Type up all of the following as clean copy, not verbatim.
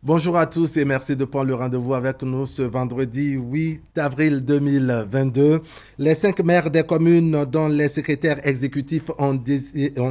Bonjour à tous et merci de prendre le rendez-vous avec nous ce vendredi 8 avril 2022. Les 5 maires des communes dont les secrétaires exécutifs ont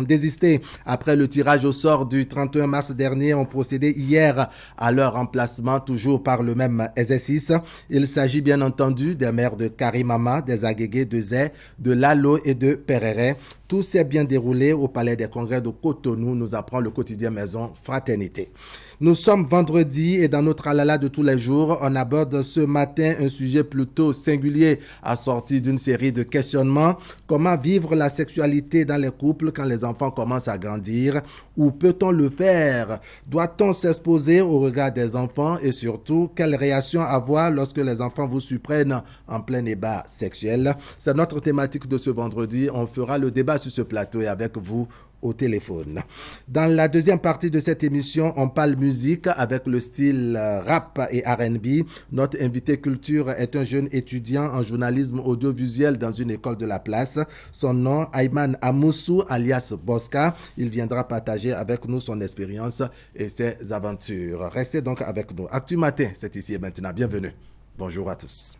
désisté après le tirage au sort du 31 mars dernier ont procédé hier à leur remplacement, toujours par le même exercice. Il s'agit bien entendu des maires de Karimama, des Agégués, de Zé, de Lalo et de Perere. Tout s'est bien déroulé au Palais des Congrès de Cotonou, nous apprend le quotidien Maison Fraternité. Nous sommes vendredi et dans notre alala de tous les jours, on aborde ce matin un sujet plutôt singulier assorti d'une série de questionnements. Comment vivre la sexualité dans les couples quand les enfants commencent à grandir? Ou peut-on le faire? Doit-on s'exposer au regard des enfants? Et surtout, quelle réaction avoir lorsque les enfants vous surprennent en plein débat sexuel? C'est notre thématique de ce vendredi. On fera le débat sur ce plateau et avec vous au téléphone. Dans la deuxième partie de cette émission, on parle musique avec le style rap et R&B. Notre invité culture est un jeune étudiant en journalisme audiovisuel dans une école de la place. Son nom, Ayman Amoussou, alias Bosca. Il viendra partager avec nous son expérience et ses aventures. Restez donc avec nous. Actu Matin, c'est ici et maintenant. Bienvenue. Bonjour à tous.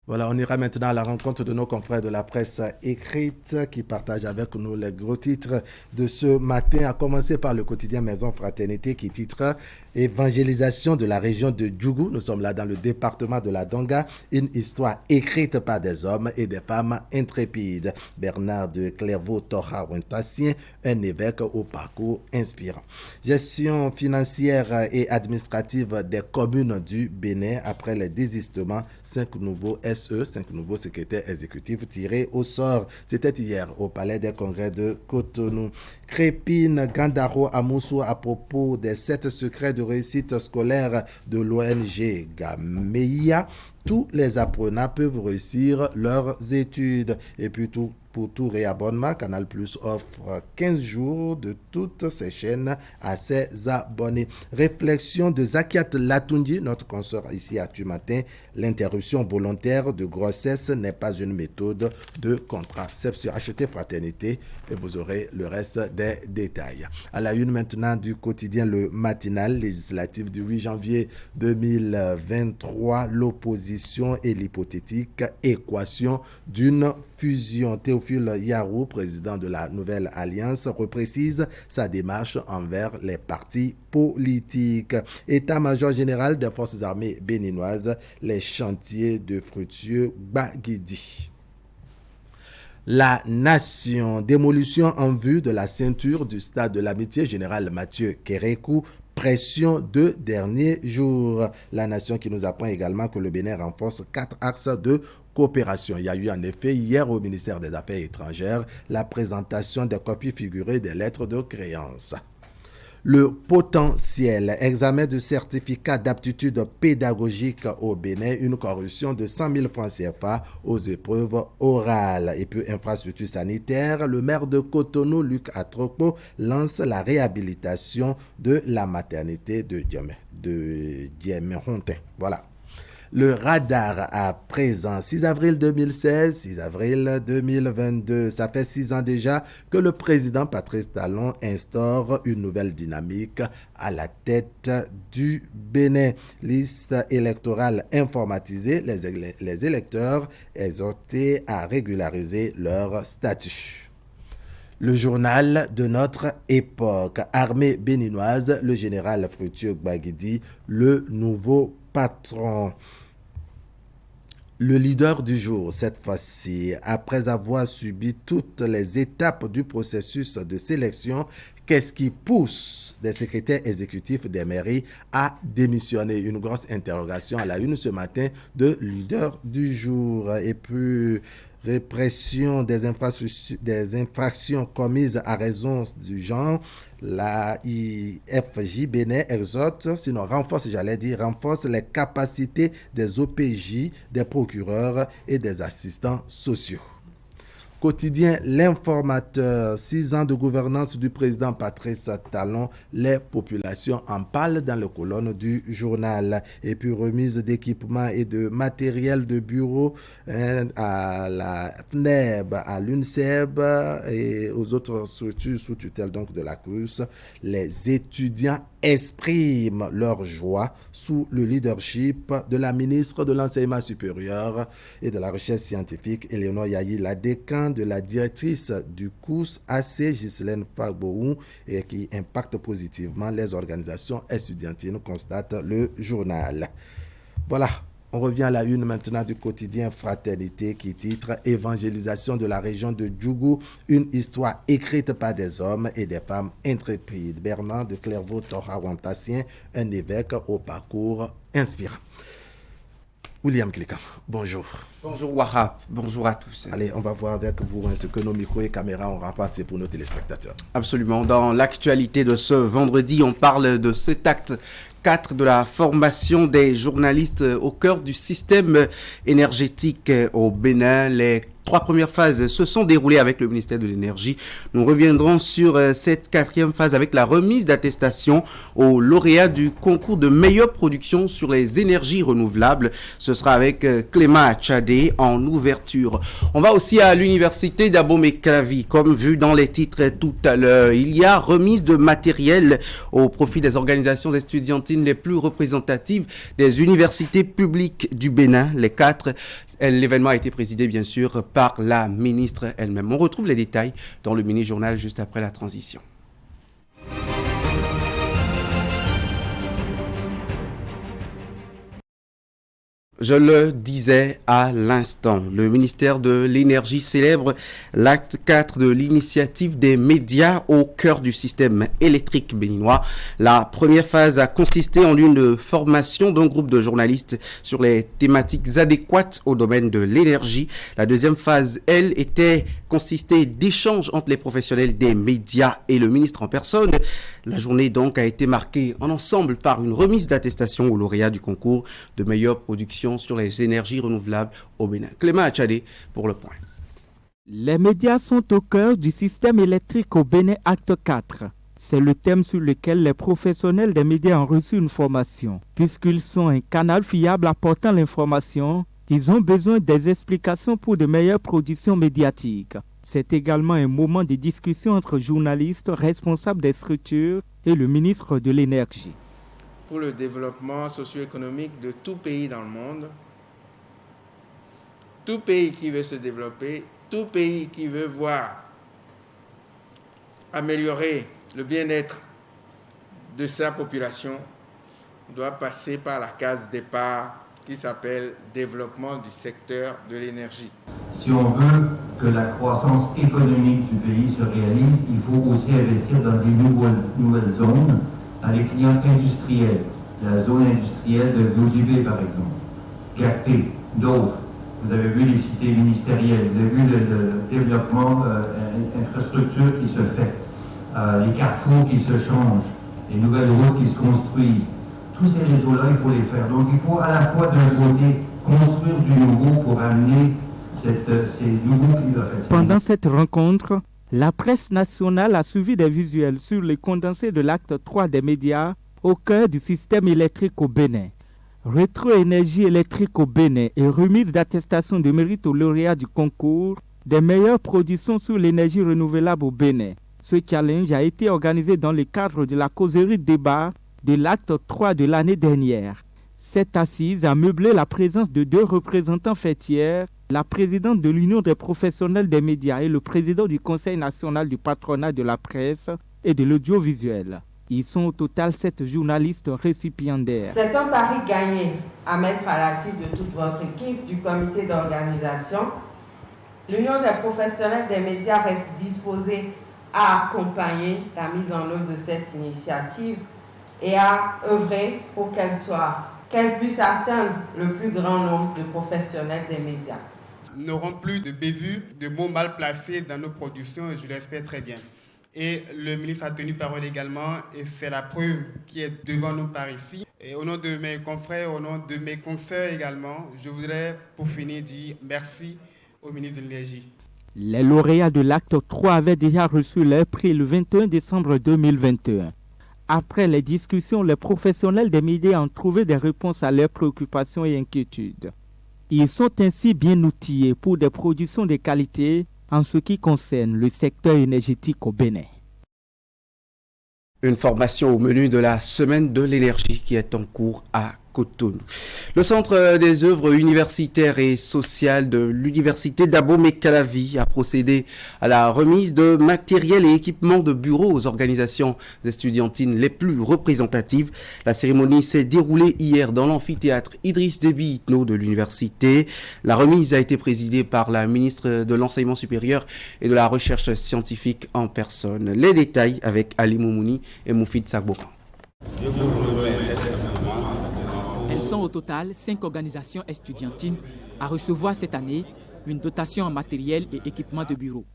Voilà, on ira maintenant à la rencontre de nos confrères de la presse écrite qui partagent avec nous les gros titres de ce matin, à commencer par le quotidien Maison Fraternité qui titre Évangélisation de la région de Djougou. Nous sommes là dans le département de la Donga, une histoire écrite par des hommes et des femmes intrépides. Bernard de Clairvaux-Torha-Wintassien, un évêque au parcours inspirant. Gestion financière et administrative des communes du Bénin après les désistements, 5 nouveaux 5 nouveaux secrétaires exécutifs tirés au sort. C'était hier au Palais des Congrès de Cotonou. Crépine Gandaro Amoussou à propos des 7 secrets de réussite scolaire de l'ONG Gameia. Tous les apprenants peuvent réussir leurs études. Et puis pour tout réabonnement, Canal Plus offre 15 jours de toutes ses chaînes à ses abonnés. Réflexion de Zakiat Latundi, notre consoeur ici à Tumatin. L'interruption volontaire de grossesse n'est pas une méthode de contraception. Achetez Fraternité et vous aurez le reste des détails. À la une maintenant du quotidien Le Matinal, législatif du 8 janvier 2023, l'opposition et l'hypothétique équation d'une fusion. Théophile Yarou, président de la Nouvelle Alliance, reprécise sa démarche envers les partis politiques. État-major général des forces armées béninoises, les chantiers de Fructueux Baguidi. La Nation, démolition en vue de la ceinture du stade de l'Amitié, général Mathieu Kérékou, pression de derniers jours. La Nation qui nous apprend également que le Bénin renforce 4 axes de coopération. Il y a eu en effet hier au ministère des Affaires étrangères la présentation des copies figurées des lettres de créance. Le potentiel, examen de certificat d'aptitude pédagogique au Bénin, une correction de 100 000 francs CFA aux épreuves orales. Et puis, infrastructure sanitaire, le maire de Cotonou, Luc Atroko, lance la réhabilitation de la maternité de Dieméhontin. Voilà. Le radar à présent, 6 avril 2016, 6 avril 2022. Ça fait 6 ans déjà que le président Patrice Talon instaure une nouvelle dynamique à la tête du Bénin. Liste électorale informatisée, les électeurs exhortés à régulariser leur statut. Le journal de notre époque, armée béninoise, le général Fructueux Gbagidi, le nouveau patron. Le leader du jour, cette fois-ci, après avoir subi toutes les étapes du processus de sélection, qu'est-ce qui pousse les secrétaires exécutifs des mairies à démissionner? Une grosse interrogation à la une ce matin de leader du jour. Et puis, répression des infractions commises à raison du genre, la IFJ Bénin exhorte, sinon renforce les capacités des OPJ, des procureurs et des assistants sociaux. Quotidien L'Informateur, 6 ans de gouvernance du président Patrice Talon, les populations en parlent dans les colonnes du journal. Et puis remise d'équipements et de matériel de bureau à la FNEB, à l'UNSEB et aux autres structures sous tutelle donc de la CRUS. Les étudiants expriment leur joie sous le leadership de la ministre de l'Enseignement supérieur et de la Recherche scientifique, Éléonore Yayi, la décan de la directrice du COUS AC, Ghislaine Fagbohou, et qui impacte positivement les organisations estudiantines, constate le journal. Voilà. On revient à la une maintenant du quotidien Fraternité qui titre « Évangélisation de la région de Djougou, une histoire écrite par des hommes et des femmes intrépides ». Bernard de Clairvaux-Torawantassien, un évêque au parcours inspirant. William Klika, bonjour. Bonjour Wahab, bonjour à tous. Allez, on va voir avec vous ce que nos micros et caméras ont ramassé pour nos téléspectateurs. Absolument. Dans l'actualité de ce vendredi, on parle de cet acte 4 de la formation des journalistes au cœur du système énergétique au Bénin. Les 3 premières phases se sont déroulées avec le ministère de l'Énergie. Nous reviendrons sur cette 4e phase avec la remise d'attestation aux lauréats du concours de meilleure production sur les énergies renouvelables. Ce sera avec Clément Achadé en ouverture. On va aussi à l'université d'Abomey-Calavi, comme vu dans les titres tout à l'heure. Il y a remise de matériel au profit des organisations estudiantines les plus représentatives des universités publiques du Bénin. Les 4. L'événement a été présidé bien sûr par la ministre elle-même. On retrouve les détails dans le mini-journal juste après la transition. Je le disais à l'instant, le ministère de l'Énergie célèbre l'acte 4 de l'initiative des médias au cœur du système électrique béninois. La première phase a consisté en une formation d'un groupe de journalistes sur les thématiques adéquates au domaine de l'énergie. La deuxième phase, elle, consistait d'échanges entre les professionnels des médias et le ministre en personne. La journée donc a été marquée en ensemble par une remise d'attestation aux lauréats du concours de meilleure production sur les énergies renouvelables au Bénin. Clément Achadé pour le point. Les médias sont au cœur du système électrique au Bénin, acte 4. C'est le thème sur lequel les professionnels des médias ont reçu une formation. Puisqu'ils sont un canal fiable apportant l'information, ils ont besoin des explications pour de meilleures productions médiatiques. C'est également un moment de discussion entre journalistes, responsables des structures et le ministre de l'Énergie. Pour le développement socio-économique de tout pays dans le monde, tout pays qui veut se développer, tout pays qui veut voir améliorer le bien-être de sa population doit passer par la case départ qui s'appelle développement du secteur de l'énergie. Si on veut que la croissance économique du pays se réalise, il faut aussi investir dans des nouvelles zones, dans les clients industriels, la zone industrielle de l'OGB par exemple, GACP, d'autres. Vous avez vu les cités ministérielles, vous avez vu le développement infrastructure qui se fait, les carrefours qui se changent, les nouvelles routes qui se construisent. Tous ces réseaux-là, il faut les faire. Donc il faut à la fois d'un côté construire du nouveau pour amener ces nouveaux clients. Pendant cette rencontre, la presse nationale a suivi des visuels sur les condensés de l'acte 3 des médias au cœur du système électrique au Bénin. Rétro-énergie électrique au Bénin et remise d'attestation de mérite aux lauréats du concours des meilleures productions sur l'énergie renouvelable au Bénin. Ce challenge a été organisé dans le cadre de la causerie débat de l'acte 3 de l'année dernière. Cette assise a meublé la présence de 2 représentants fêtières, la présidente de l'Union des professionnels des médias et le président du Conseil national du patronat de la presse et de l'audiovisuel. Ils sont au total 7 journalistes récipiendaires. C'est un pari gagné à mettre à l'actif de toute votre équipe du comité d'organisation. L'Union des professionnels des médias reste disposée à accompagner la mise en œuvre de cette initiative et à œuvrer pour qu'elle puisse atteindre le plus grand nombre de professionnels des médias. Nous n'aurons plus de bévues, de mots mal placés dans nos productions, et je l'espère très bien. Et le ministre a tenu parole également, et c'est la preuve qui est devant nous par ici. Et au nom de mes confrères, au nom de mes consoeurs également, je voudrais pour finir dire merci au ministre de l'Énergie. Les lauréats de l'acte 3 avaient déjà reçu leur prix le 21 décembre 2021. Après les discussions, les professionnels des médias ont trouvé des réponses à leurs préoccupations et inquiétudes. Ils sont ainsi bien outillés pour des productions de qualité en ce qui concerne le secteur énergétique au Bénin. Une formation au menu de la semaine de l'énergie qui est en cours à Cotonou. Le Centre des œuvres universitaires et sociales de l'Université d'Abomey-Calavi a procédé à la remise de matériel et équipements de bureaux aux organisations estudiantines les plus représentatives. La cérémonie s'est déroulée hier dans l'amphithéâtre Idriss Déby Itno de l'université. La remise a été présidée par la ministre de l'Enseignement supérieur et de la Recherche scientifique en personne. Les détails avec Ali Moumouni et Moufid Sagbokan. Elles sont au total 5 organisations estudiantines à recevoir cette année une dotation en matériel et équipement de bureau.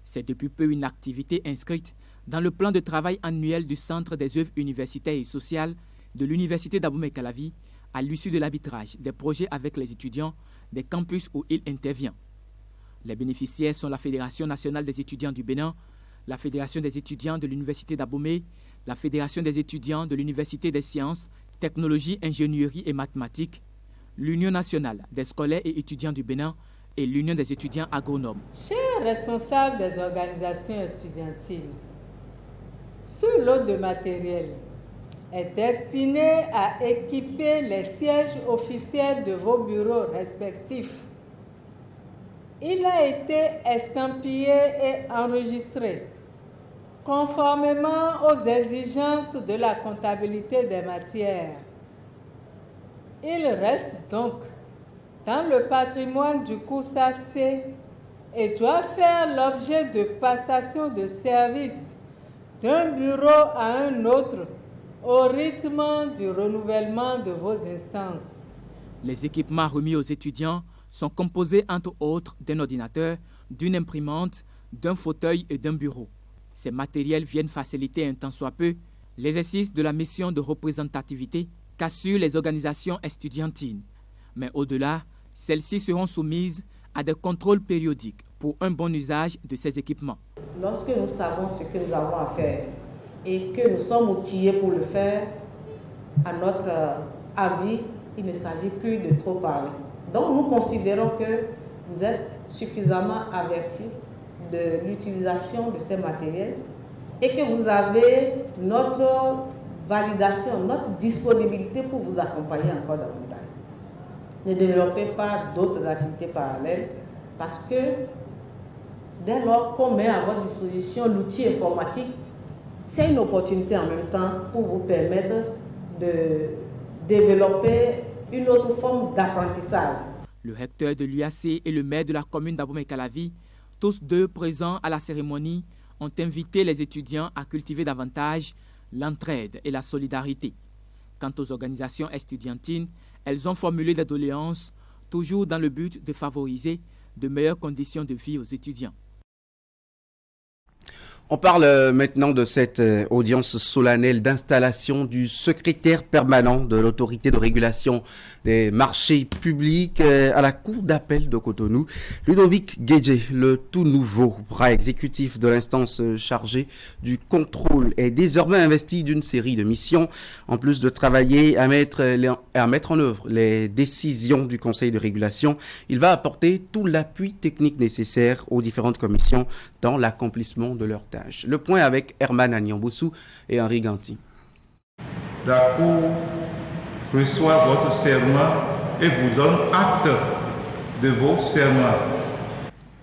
C'est depuis peu une activité inscrite dans le plan de travail annuel du Centre des œuvres universitaires et sociales de l'Université d'Abomey-Calavi à l'issue de l'arbitrage des projets avec les étudiants des campus où il intervient. Les bénéficiaires sont la Fédération nationale des étudiants du Bénin, la Fédération des étudiants de l'Université d'Abomey, la Fédération des étudiants de l'Université des sciences, technologie, ingénierie et mathématiques, l'Union nationale des scolaires et étudiants du Bénin et l'Union des étudiants agronomes. Chers responsables des organisations estudiantines, ce lot de matériel est destiné à équiper les sièges officiels de vos bureaux respectifs. Il a été estampillé et enregistré conformément aux exigences de la comptabilité des matières. Il reste donc dans le patrimoine du COUSAC et doit faire l'objet de passation de service d'un bureau à un autre au rythme du renouvellement de vos instances. Les équipements remis aux étudiants sont composés entre autres d'un ordinateur, d'une imprimante, d'un fauteuil et d'un bureau. Ces matériels viennent faciliter un tant soit peu l'exercice de la mission de représentativité qu'assurent les organisations estudiantines. Mais au-delà, celles-ci seront soumises à des contrôles périodiques pour un bon usage de ces équipements. Lorsque nous savons ce que nous avons à faire et que nous sommes outillés pour le faire, à notre avis, il ne s'agit plus de trop parler. Donc nous considérons que vous êtes suffisamment avertis de l'utilisation de ces matériels et que vous avez notre validation, notre disponibilité pour vous accompagner encore davantage. Ne développez pas d'autres activités parallèles parce que dès lors qu'on met à votre disposition l'outil informatique, c'est une opportunité en même temps pour vous permettre de développer une autre forme d'apprentissage. Le recteur de l'UAC et le maire de la commune d'Abomey-Calavi, tous deux présents à la cérémonie, ont invité les étudiants à cultiver davantage l'entraide et la solidarité. Quant aux organisations estudiantines, elles ont formulé des doléances, toujours dans le but de favoriser de meilleures conditions de vie aux étudiants. On parle maintenant de cette audience solennelle d'installation du secrétaire permanent de l'autorité de régulation des marchés publics à la Cour d'appel de Cotonou. Ludovic Guédjé, le tout nouveau bras exécutif de l'instance chargée du contrôle, est désormais investi d'une série de missions. En plus de travailler à mettre en œuvre les décisions du Conseil de régulation, il va apporter tout l'appui technique nécessaire aux différentes commissions dans l'accomplissement de leurs tâches. Le point avec Herman Agnamboussou et Henri Ganti. La Cour reçoit votre serment et vous donne acte de vos serments.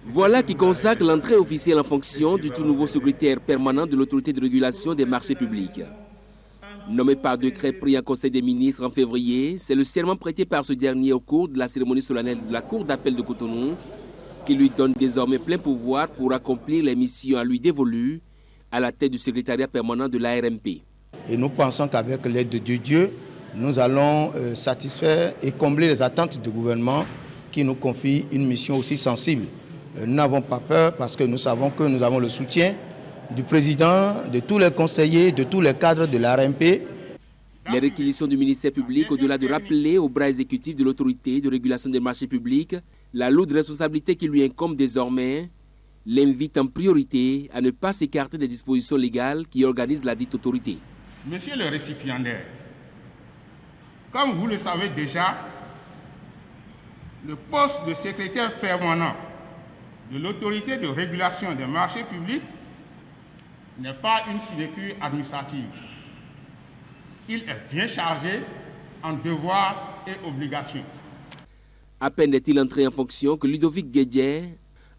Voilà qui consacre l'entrée officielle en fonction du tout nouveau secrétaire permanent de l'autorité de régulation des marchés publics. Nommé par décret pris en Conseil des ministres en février, c'est le serment prêté par ce dernier au cours de la cérémonie solennelle de la Cour d'appel de Cotonou qui lui donne désormais plein pouvoir pour accomplir les missions à lui dévolues à la tête du secrétariat permanent de l'ARMP. Et nous pensons qu'avec l'aide de Dieu, nous allons satisfaire et combler les attentes du gouvernement qui nous confie une mission aussi sensible. Nous n'avons pas peur parce que nous savons que nous avons le soutien du président, de tous les conseillers, de tous les cadres de l'ARMP. Les réquisitions du ministère public, au-delà de rappeler au bras exécutif de l'autorité de régulation des marchés publics la lourde responsabilité qui lui incombe désormais, l'invite en priorité à ne pas s'écarter des dispositions légales qui organisent la dite autorité. Monsieur le récipiendaire, comme vous le savez déjà, le poste de secrétaire permanent de l'autorité de régulation des marchés publics n'est pas une sinécure administrative. Il est bien chargé en devoirs et obligations. À peine est-il entré en fonction que Ludovic Guédjé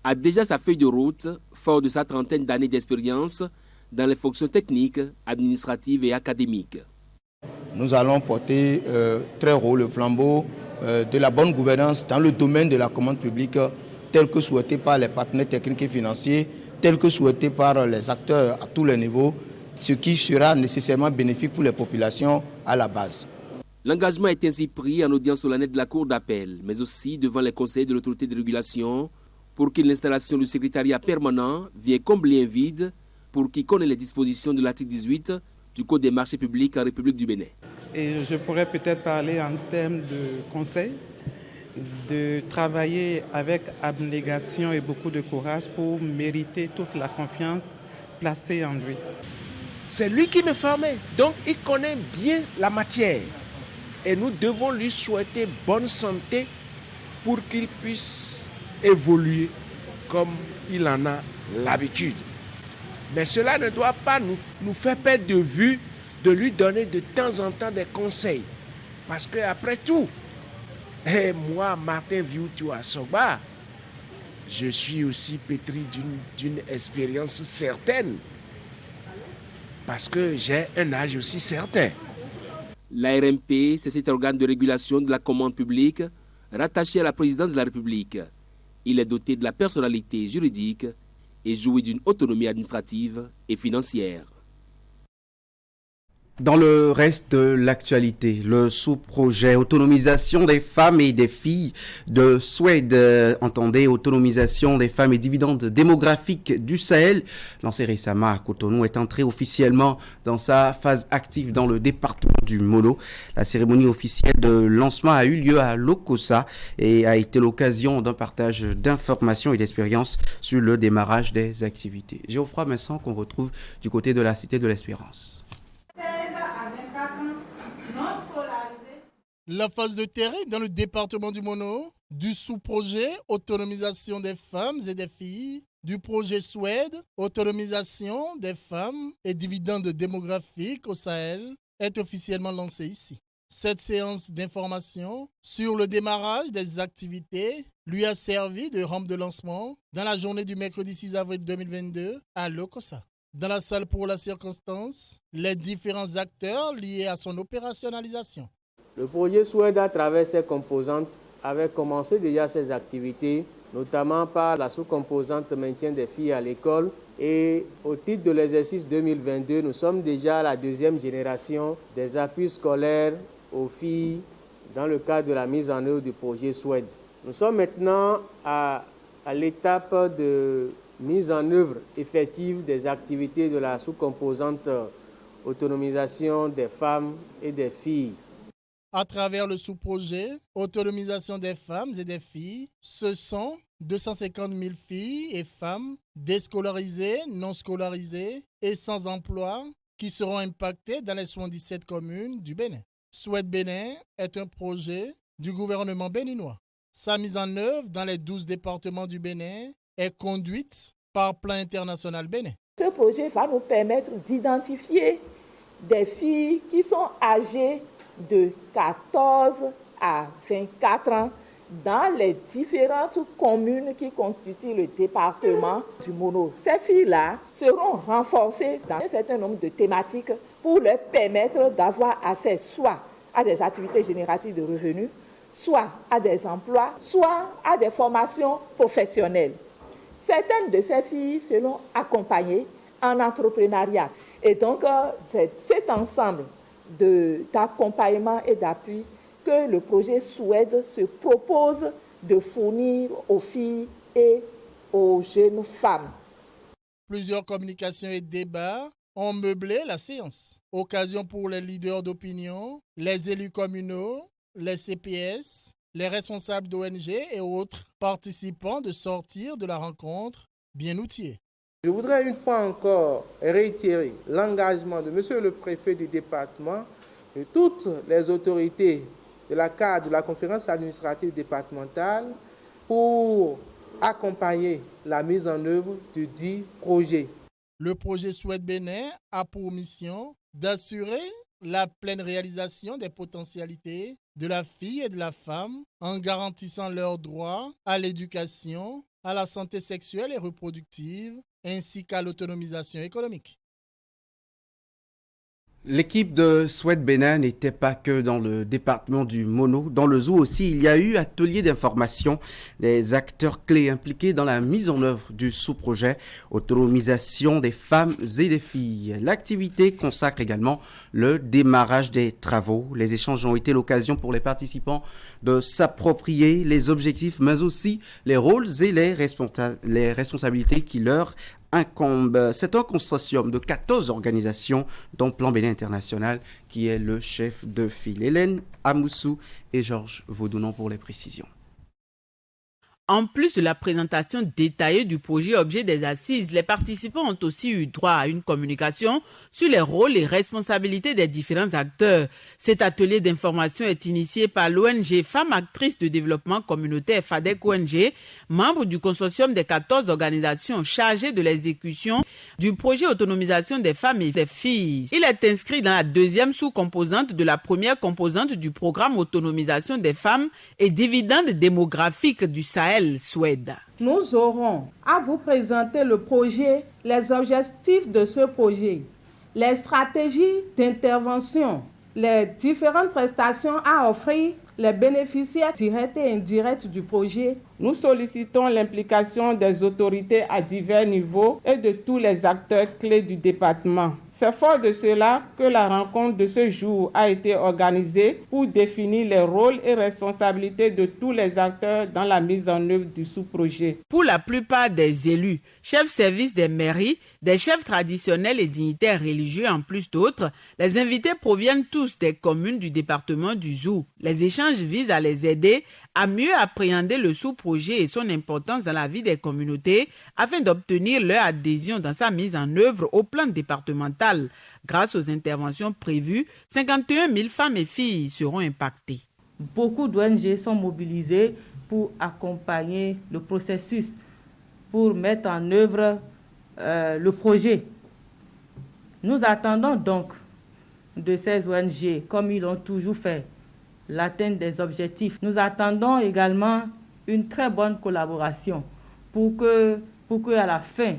a déjà sa feuille de route, fort de sa trentaine d'années d'expérience dans les fonctions techniques, administratives et académiques. Nous allons porter très haut le flambeau de la bonne gouvernance dans le domaine de la commande publique, tel que souhaité par les partenaires techniques et financiers, tel que souhaité par les acteurs à tous les niveaux, ce qui sera nécessairement bénéfique pour les populations à la base. L'engagement est ainsi pris en audience solennelle de la Cour d'appel, mais aussi devant les conseillers de l'autorité de régulation, pour que l'installation du secrétariat permanent vienne combler un vide pour qui connaît les dispositions de l'article 18 du Code des marchés publics en République du Bénin. Et je pourrais peut-être parler en termes de conseil, de travailler avec abnégation et beaucoup de courage pour mériter toute la confiance placée en lui. C'est lui qui me formait, donc il connaît bien la matière. Et nous devons lui souhaiter bonne santé pour qu'il puisse évoluer comme il en a l'habitude. Mais cela ne doit pas nous faire perdre de vue de lui donner de temps en temps des conseils. Parce qu'après tout, moi, Martin Viutu Assogba, je suis aussi pétri d'une expérience certaine. Parce que j'ai un âge aussi certain. L'ARMP, c'est cet organe de régulation de la commande publique rattaché à la présidence de la République. Il est doté de la personnalité juridique et jouit d'une autonomie administrative et financière. Dans le reste de l'actualité, le sous-projet autonomisation des femmes et des filles de Suède, entendez autonomisation des femmes et dividendes démographiques du Sahel, lancé récemment à Cotonou, est entré officiellement dans sa phase active dans le département du Mono. La cérémonie officielle de lancement a eu lieu à Lokossa et a été l'occasion d'un partage d'informations et d'expériences sur le démarrage des activités. Geoffroy Messon qu'on retrouve du côté de la Cité de l'Espérance. La phase de terrain dans le département du Mono, du sous-projet autonomisation des femmes et des filles, du projet Suède, autonomisation des femmes et dividendes démographiques au Sahel, est officiellement lancée ici. Cette séance d'information sur le démarrage des activités lui a servi de rampe de lancement dans la journée du mercredi 6 avril 2022 à Lokossa. Dans la salle pour la circonstance, les différents acteurs liés à son opérationnalisation. Le projet Suède, à travers ses composantes, avait commencé déjà ses activités, notamment par la sous-composante maintien des filles à l'école. Et au titre de l'exercice 2022, nous sommes déjà à la deuxième génération des appuis scolaires aux filles dans le cadre de la mise en œuvre du projet Suède. Nous sommes maintenant à l'étape de mise en œuvre effective des activités de la sous-composante autonomisation des femmes et des filles. À travers le sous-projet autonomisation des femmes et des filles, ce sont 250 000 filles et femmes déscolarisées, non scolarisées et sans emploi qui seront impactées dans les 77 communes du Bénin. Souhaite Bénin est un projet du gouvernement béninois. Sa mise en œuvre dans les 12 départements du Bénin est conduite par Plan International Bénin. Ce projet va nous permettre d'identifier des filles qui sont âgées de 14 à 24 ans dans les différentes communes qui constituent le département du Mono. Ces filles-là seront renforcées dans un certain nombre de thématiques pour leur permettre d'avoir accès soit à des activités génératives de revenus, soit à des emplois, soit à des formations professionnelles. Certaines de ces filles seront accompagnées en entrepreneuriat. Et donc, c'est cet ensemble d'accompagnement et d'appui que le projet SWED se propose de fournir aux filles et aux jeunes femmes. Plusieurs communications et débats ont meublé la séance. Occasion pour les leaders d'opinion, les élus communaux, les CPS, les responsables d'ONG et autres participants de sortir de la rencontre bien outillés. Je voudrais une fois encore réitérer l'engagement de Monsieur le préfet du département, de toutes les autorités de la cadre de la conférence administrative départementale pour accompagner la mise en œuvre du dit projet. Le projet Souhaite Bénin a pour mission d'assurer la pleine réalisation des potentialités de la fille et de la femme en garantissant leurs droits à l'éducation, à la santé sexuelle et reproductive, ainsi qu'à l'autonomisation économique. L'équipe de Souhaite Bénin n'était pas que dans le département du Mono. Dans le zoo aussi, il y a eu atelier d'information des acteurs clés impliqués dans la mise en œuvre du sous-projet autonomisation des femmes et des filles. L'activité consacre également le démarrage des travaux. Les échanges ont été l'occasion pour les participants de s'approprier les objectifs, mais aussi les rôles et les responsabilités qui leur incombe. C'est un consortium de 14 organisations, dont Plan Bénin International, qui est le chef de file. Hélène Amoussou et Georges Vaudounon pour les précisions. En plus de la présentation détaillée du projet objet des assises, les participants ont aussi eu droit à une communication sur les rôles et responsabilités des différents acteurs. Cet atelier d'information est initié par l'ONG Femmes Actrices de Développement Communautaire FADEC ONG, membre du consortium des 14 organisations chargées de l'exécution du projet autonomisation des femmes et des filles. Il est inscrit dans la deuxième sous-composante de la première composante du programme autonomisation des femmes et dividendes démographiques du Sahel. Suède. Nous aurons à vous présenter le projet, les objectifs de ce projet, les stratégies d'intervention, les différentes prestations à offrir, les bénéficiaires directs et indirects du projet. Nous sollicitons l'implication des autorités à divers niveaux et de tous les acteurs clés du département. C'est fort de cela que la rencontre de ce jour a été organisée pour définir les rôles et responsabilités de tous les acteurs dans la mise en œuvre du sous-projet. Pour la plupart des élus, chefs services des mairies, des chefs traditionnels et dignitaires religieux en plus d'autres, les invités proviennent tous des communes du département du Zou. Les échanges visent à les aider à mieux appréhender le sous-projet et son importance dans la vie des communautés afin d'obtenir leur adhésion dans sa mise en œuvre au plan départemental. Grâce aux interventions prévues, 51 000 femmes et filles seront impactées. Beaucoup d'ONG sont mobilisées pour accompagner le processus, pour mettre en œuvre le projet. Nous attendons donc de ces ONG, comme ils l'ont toujours fait, l'atteinte des objectifs. Nous attendons également une très bonne collaboration pour que à la fin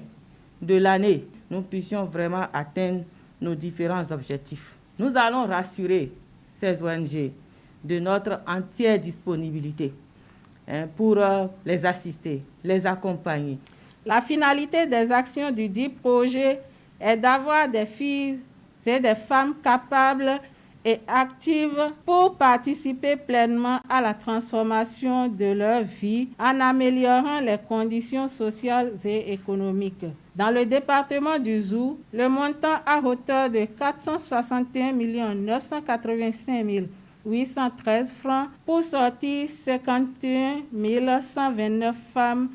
de l'année, nous puissions vraiment atteindre nos différents objectifs. Nous allons rassurer ces ONG de notre entière disponibilité pour les assister, les accompagner. La finalité des actions du dit projet est d'avoir des filles et des femmes capables et actives pour participer pleinement à la transformation de leur vie en améliorant les conditions sociales et économiques. Dans le département du Zou, le montant à hauteur de 461 985 813 francs pour sortir 51 129 femmes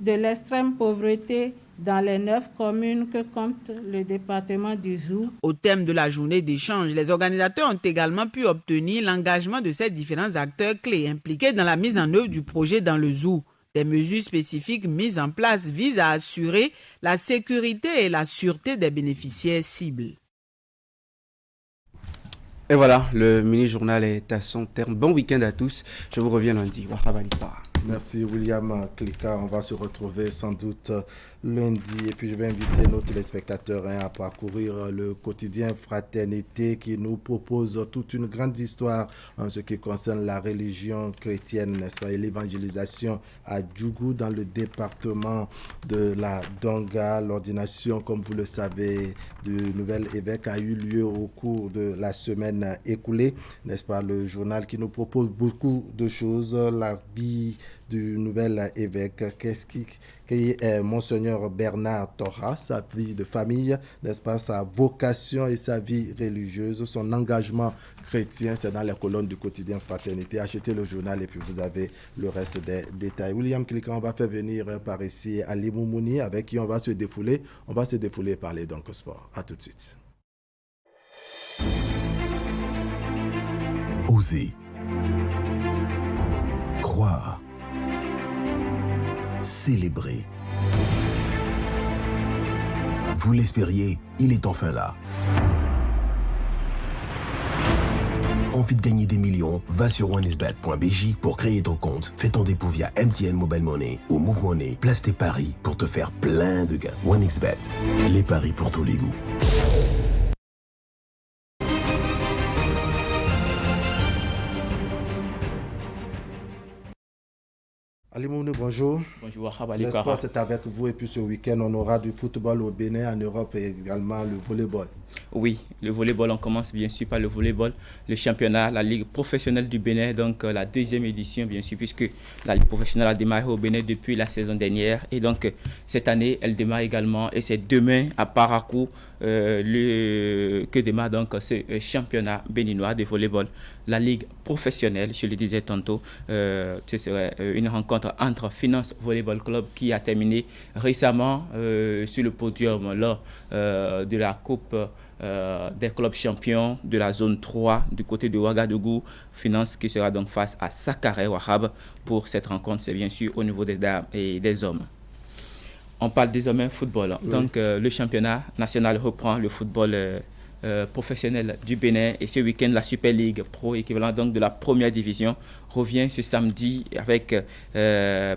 de l'extrême pauvreté dans les 9 communes que compte le département du Zou. Au thème de la journée d'échange, les organisateurs ont également pu obtenir l'engagement de ces différents acteurs clés impliqués dans la mise en œuvre du projet dans le Zou. Des mesures spécifiques mises en place visent à assurer la sécurité et la sûreté des bénéficiaires cibles. Et voilà, le mini-journal est à son terme. Bon week-end à tous. Je vous reviens lundi. Merci William Klika. On va se retrouver sans doute lundi. Et puis je vais inviter nos téléspectateurs à parcourir le quotidien Fraternité qui nous propose toute une grande histoire en ce qui concerne la religion chrétienne, n'est-ce pas, et l'évangélisation à Djougou dans le département de la Donga. L'ordination, comme vous le savez, du nouvel évêque a eu lieu au cours de la semaine écoulée, n'est-ce pas, le journal qui nous propose beaucoup de choses, la vie du nouvel évêque, qui est Monseigneur Bernard Torra, sa vie de famille, n'est-ce pas, sa vocation et sa vie religieuse, son engagement chrétien, c'est dans les colonnes du quotidien Fraternité. Achetez le journal et puis vous avez le reste des détails. William Klika, on va faire venir par ici Ali Moumouni avec qui on va se défouler. On va se défouler et parler donc sport. À tout de suite. Oser. Croire. Célébrer. Vous l'espériez, il est enfin là. Envie de gagner des millions? Va sur onesbet.bj pour créer ton compte. Fais ton dépôt via MTN Mobile Money ou Move Money. Place tes paris pour te faire plein de gains. OneXBet, les paris pour tous les goûts. Ali Mounou, bonjour. Bonjour, L'espoir, c'est avec vous. Et puis ce week-end, on aura du football au Bénin, en Europe et également le volleyball. Oui, le volleyball, on commence bien sûr par le volleyball, le championnat, la Ligue professionnelle du Bénin, donc la deuxième édition bien sûr, puisque la Ligue professionnelle a démarré au Bénin depuis la saison dernière. Et donc cette année, elle démarre également et c'est demain à Parakou que démarre donc ce championnat béninois de volleyball. La Ligue professionnelle, je le disais tantôt, ce serait une rencontre entre Finance Volleyball Club qui a terminé récemment sur le podium lors de la Coupe des clubs champions de la zone 3 du côté de Ouagadougou. Finance qui sera donc face à Sakaré Wahab pour cette rencontre, c'est bien sûr au niveau des dames et des hommes. On parle désormais football. Oui. Donc le championnat national reprend le football professionnel du Bénin et ce week-end la Super League Pro, équivalent donc de la première division, revient ce samedi avec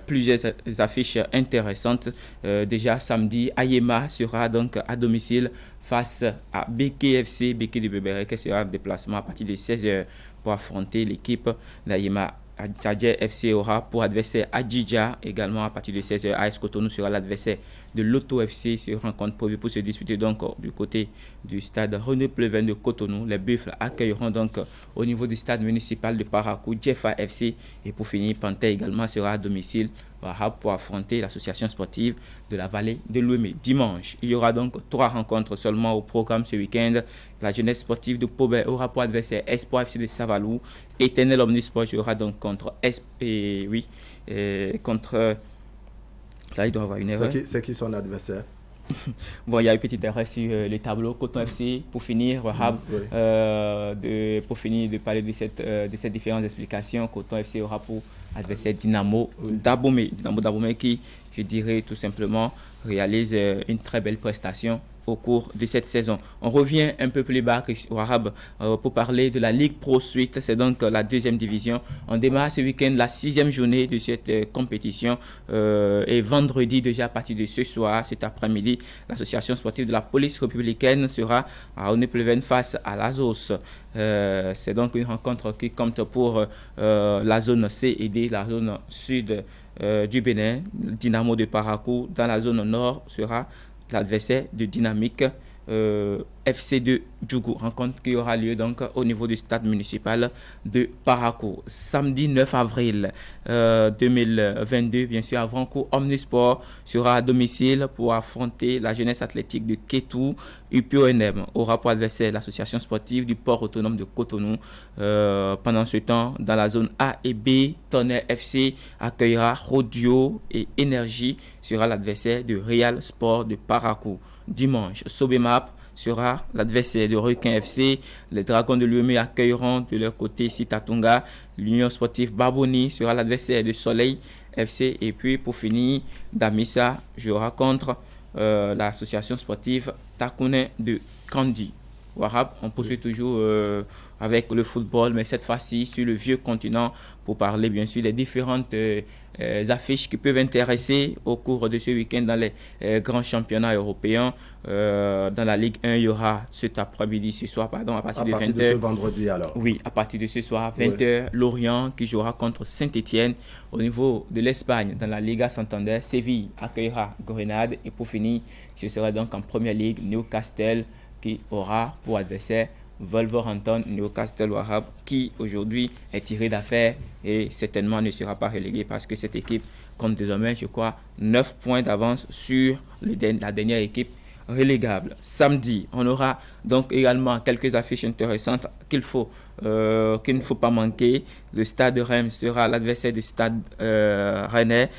plusieurs affiches intéressantes. Déjà samedi, Ayema sera donc à domicile face à BKFC, Béké de Bébéré, qui sera en déplacement à partir de 16h pour affronter l'équipe d'Ayema. Tadje FC aura pour adversaire Adjidja également à partir de 16h. AS Cotonou sera l'adversaire de Loto FC. Ce rencontre prévue pour se disputer donc du côté du stade René Pleven de Cotonou. Les Buffles accueilleront donc au niveau du stade municipal de Parakou Jeffa FC. Et pour finir, Panthère également sera à domicile pour affronter l'association sportive de la vallée de l'Ouémé. Dimanche, il y aura donc 3 rencontres seulement au programme ce week-end. La jeunesse sportive de Pobé aura pour adversaire Espoir FC de Savalou. Éternel Omnisport jouera donc contre contre... Là, il doit y avoir une erreur. C'est qui son adversaire? Bon, il y a une petite erreur sur les tableaux. Coton FC, pour finir, Wahab, pour finir de parler de ces différentes explications, Coton FC aura pour adversaire Dynamo Dahomey. Dynamo Dahomey qui, je dirais tout simplement, réalise une très belle prestation au cours de cette saison. On revient un peu plus bas Wahab pour parler de la Ligue Pro Suite. C'est donc la deuxième division. On démarre ce week-end la 6e journée de cette compétition et vendredi déjà à partir de ce soir, cet après-midi, l'association sportive de la police républicaine sera à René-Pleven face à l'Azos. C'est donc une rencontre qui compte pour la zone C et D, la zone sud du Bénin. Dynamo de Parakou dans la zone nord sera l'adversaire de Dynamique FC de Djougou, rencontre qui aura lieu donc au niveau du stade municipal de Parakou. Samedi 9 avril 2022, bien sûr, Avranco Omnisport sera à domicile pour affronter la jeunesse athlétique de Kétou. UPONM aura pour adversaire l'association sportive du port autonome de Cotonou. Pendant ce temps, dans la zone A et B, Tonnerre FC accueillera Rodio et Énergie sera l'adversaire de Real Sport de Parakou. Dimanche, Sobemap sera l'adversaire de Requin FC. Les Dragons de Lomé accueilleront de leur côté Sitatunga. L'Union sportive Baboni sera l'adversaire de Soleil FC. Et puis pour finir, Damissa jouera contre l'association sportive Takouné de Kandi. Wahab, on poursuit toujours avec le football, mais cette fois-ci sur le vieux continent pour parler bien sûr des différentes affiches qui peuvent intéresser au cours de ce week-end dans les grands championnats européens. Dans la Ligue 1, il y aura cet après-midi, ce soir, pardon, à partir de 20h. De ce vendredi alors. Oui, à partir de ce soir, 20h, Lorient qui jouera contre Saint-Etienne. Au niveau de l'Espagne, dans la Liga Santander, Séville accueillera Grenade. Et pour finir, ce sera donc en Première Ligue, Newcastle qui aura pour adversaire Wolverhampton. Newcastle Wahab qui aujourd'hui est tiré d'affaire et certainement ne sera pas relégué parce que cette équipe compte désormais, je crois, 9 points d'avance sur la dernière équipe relégable. Samedi, on aura donc également quelques affiches intéressantes qu'il ne faut pas manquer. Le Stade de Reims sera l'adversaire du Stade Rennais.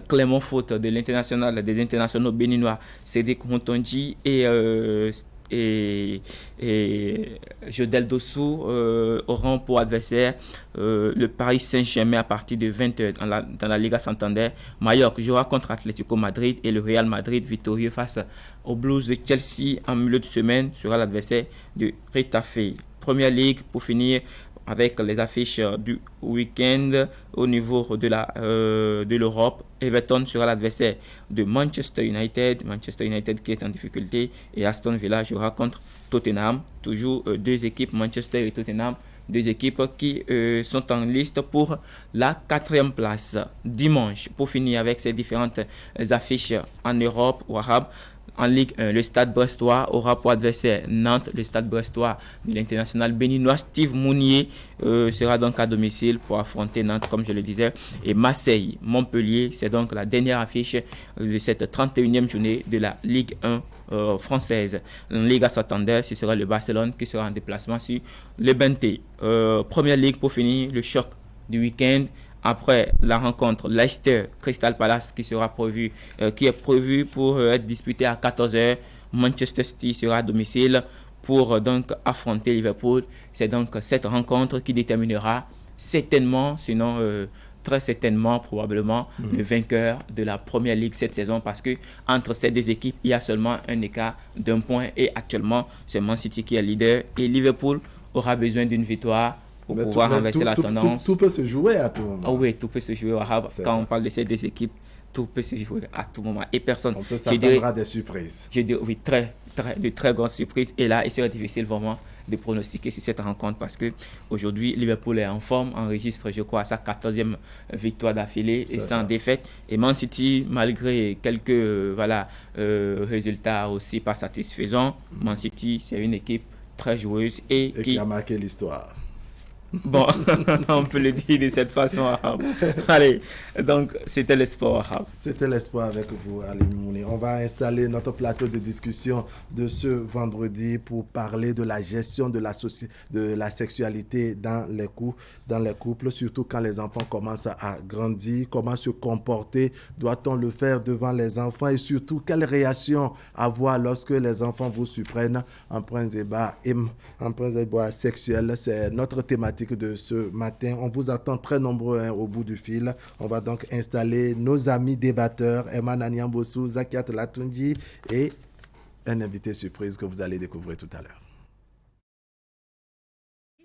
Clément Faute de l'international des internationaux béninois Cédric Montonji et Jodel Dossou auront pour adversaire le Paris Saint-Germain à partir de 20h dans la Liga Santander. Mallorca jouera contre Atlético Madrid et le Real Madrid victorieux face aux Blues de Chelsea en milieu de semaine sera l'adversaire de Retafe. Première Ligue pour finir avec les affiches du week-end au niveau de l'Europe. Everton sera l'adversaire de Manchester United qui est en difficulté, et Aston Villa jouera contre Tottenham. Toujours deux équipes, Manchester et Tottenham, deux équipes qui sont en liste pour la 4e place. Dimanche, pour finir avec ces différentes affiches en Europe ou arabe. En Ligue 1, le Stade brestois aura pour adversaire Nantes. Le Stade brestois de l'international béninois Steve Mounier sera donc à domicile pour affronter Nantes, comme je le disais. Et Marseille-Montpellier, c'est donc la dernière affiche de cette 31e journée de la Ligue 1 française. En Liga Santander, ce sera le Barcelone qui sera en déplacement sur le Benté. Première Ligue pour finir, le choc du week-end. Après la rencontre Leicester Crystal Palace qui est prévu pour être disputée à 14h, Manchester City sera à domicile pour donc affronter Liverpool. C'est donc cette rencontre qui déterminera certainement, sinon très certainement, probablement le vainqueur de la Première Ligue cette saison, parce que entre ces deux équipes, il y a seulement un écart d'1 point et actuellement c'est Man City qui est leader et Liverpool aura besoin d'une victoire pour pouvoir renverser la tendance. Tout peut se jouer à tout moment. Ah oui, tout peut se jouer. Quand on parle de ces deux équipes, tout peut se jouer à tout moment. Et personne. On peut s'attendre à des surprises. Je dirais, oui, de très grandes surprises. Et là, il serait difficile vraiment de pronostiquer sur cette rencontre parce que aujourd'hui Liverpool est en forme, enregistre, je crois, sa 14e victoire d'affilée et sans défaite. Et Man City, malgré quelques résultats aussi pas satisfaisants, Man City, c'est une équipe très joueuse et qui a marqué l'histoire. Bon, on peut le dire de cette façon. Allez, donc c'était l'espoir. C'était l'espoir avec vous, Ali Mouni. On va installer notre plateau de discussion de ce vendredi pour parler de la gestion de la sexualité dans les couples, surtout quand les enfants commencent à grandir. Comment se comporter? Doit-on le faire devant les enfants? Et surtout, quelle réaction avoir lorsque les enfants vous surprennent en débat sexuel? C'est notre thématique de ce matin. On vous attend très nombreux au bout du fil. On va donc installer nos amis débatteurs, Eman Anyambosu, Zakiat Latunji et un invité surprise que vous allez découvrir tout à l'heure.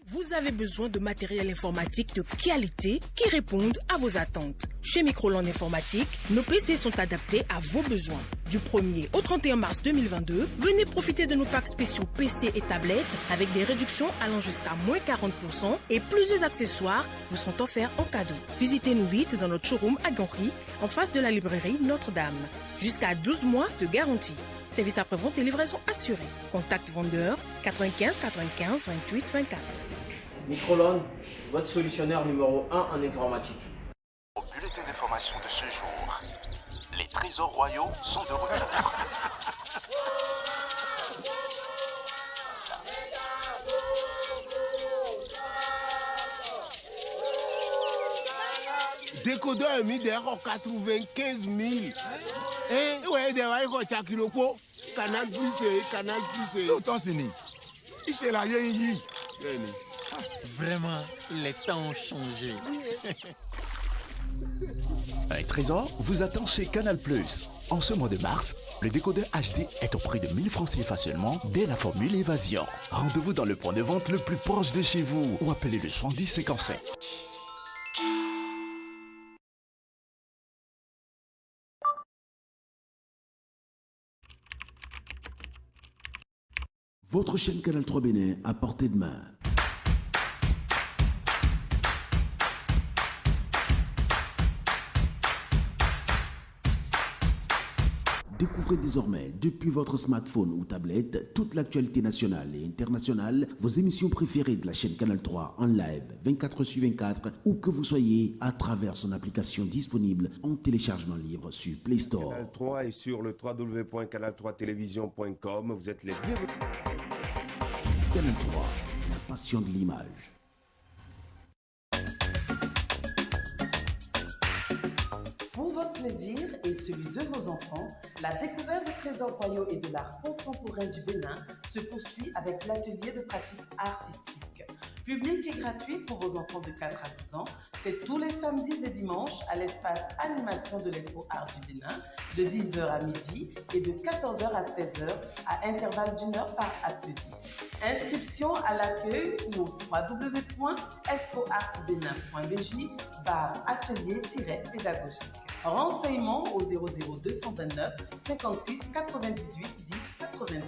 Vous avez besoin de matériel informatique de qualité qui répondent à vos attentes. Chez Microland Informatique, nos PC sont adaptés à vos besoins. Du 1er au 31 mars 2022, venez profiter de nos packs spéciaux PC et tablettes avec des réductions allant jusqu'à moins 40% et plusieurs accessoires vous sont offerts en cadeau. Visitez-nous vite dans notre showroom à Ganry, en face de la librairie Notre-Dame. Jusqu'à 12 mois de garantie. Service après-vente et livraison assurée. Contact vendeur 95 95 28 24. Microlone, votre solutionnaire numéro 1 en informatique. Au bulletin d'information de ce jour, les trésors royaux sont de retour. Décodeur mis derrière 95 000. Eh, ouais, derrière Tchakilopo, Canal Plus, Canal Plus. Autant c'est né. Il la yi. Vraiment, les temps ont changé. Un trésor vous attend chez Canal+. En ce mois de mars, le décodeur HD est au prix de 1000 francs CFA seulement dès la formule Évasion. Rendez-vous dans le point de vente le plus proche de chez vous ou appelez le 70 55. Votre chaîne Canal 3 Bénin à portée de main. Découvrez désormais, depuis votre smartphone ou tablette, toute l'actualité nationale et internationale, vos émissions préférées de la chaîne Canal 3 en live 24/24, où que vous soyez, à travers son application disponible en téléchargement libre sur Play Store. Canal 3 et sur le www.canal3television.com, vous êtes les bienvenus. Canal 3, la passion de l'image. Pour votre plaisir et celui de vos enfants, la découverte des trésors royaux et de l'art contemporain du Bénin se poursuit avec l'atelier de pratique artistique. Public et gratuit pour vos enfants de 4 à 12 ans, c'est tous les samedis et dimanches à l'espace animation de l'Expo Art du Bénin, de 10h à midi et de 14h à 16h à intervalle d'1 heure par atelier. Inscription à l'accueil au www.expoartbénin.bj/atelier-pédagogique. Renseignements au 00229 56 98 10 82.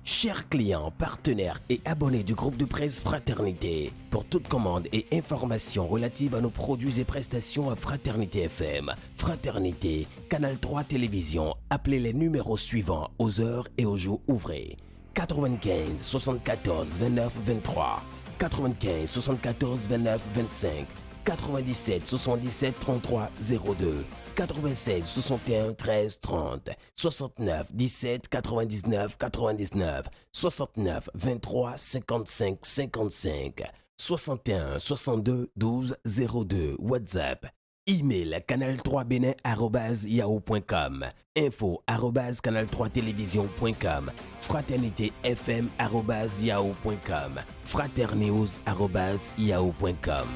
Chers clients, partenaires et abonnés du groupe de presse Fraternité, pour toute commande et information relative à nos produits et prestations à Fraternité FM, Fraternité, Canal 3 Télévision, appelez les numéros suivants aux heures et aux jours ouvrés. 95 74 29 23, 95 74 29 25, 97 77 33 02, 96 61 13 30, 69 17 99 99, 69 23 55 55, 61 62 12 02, WhatsApp. Email canal3bénin@yahoo.com, info@canal3télévision.com, fraternité-fm@yahoo.com, fraternews@yahoo.com.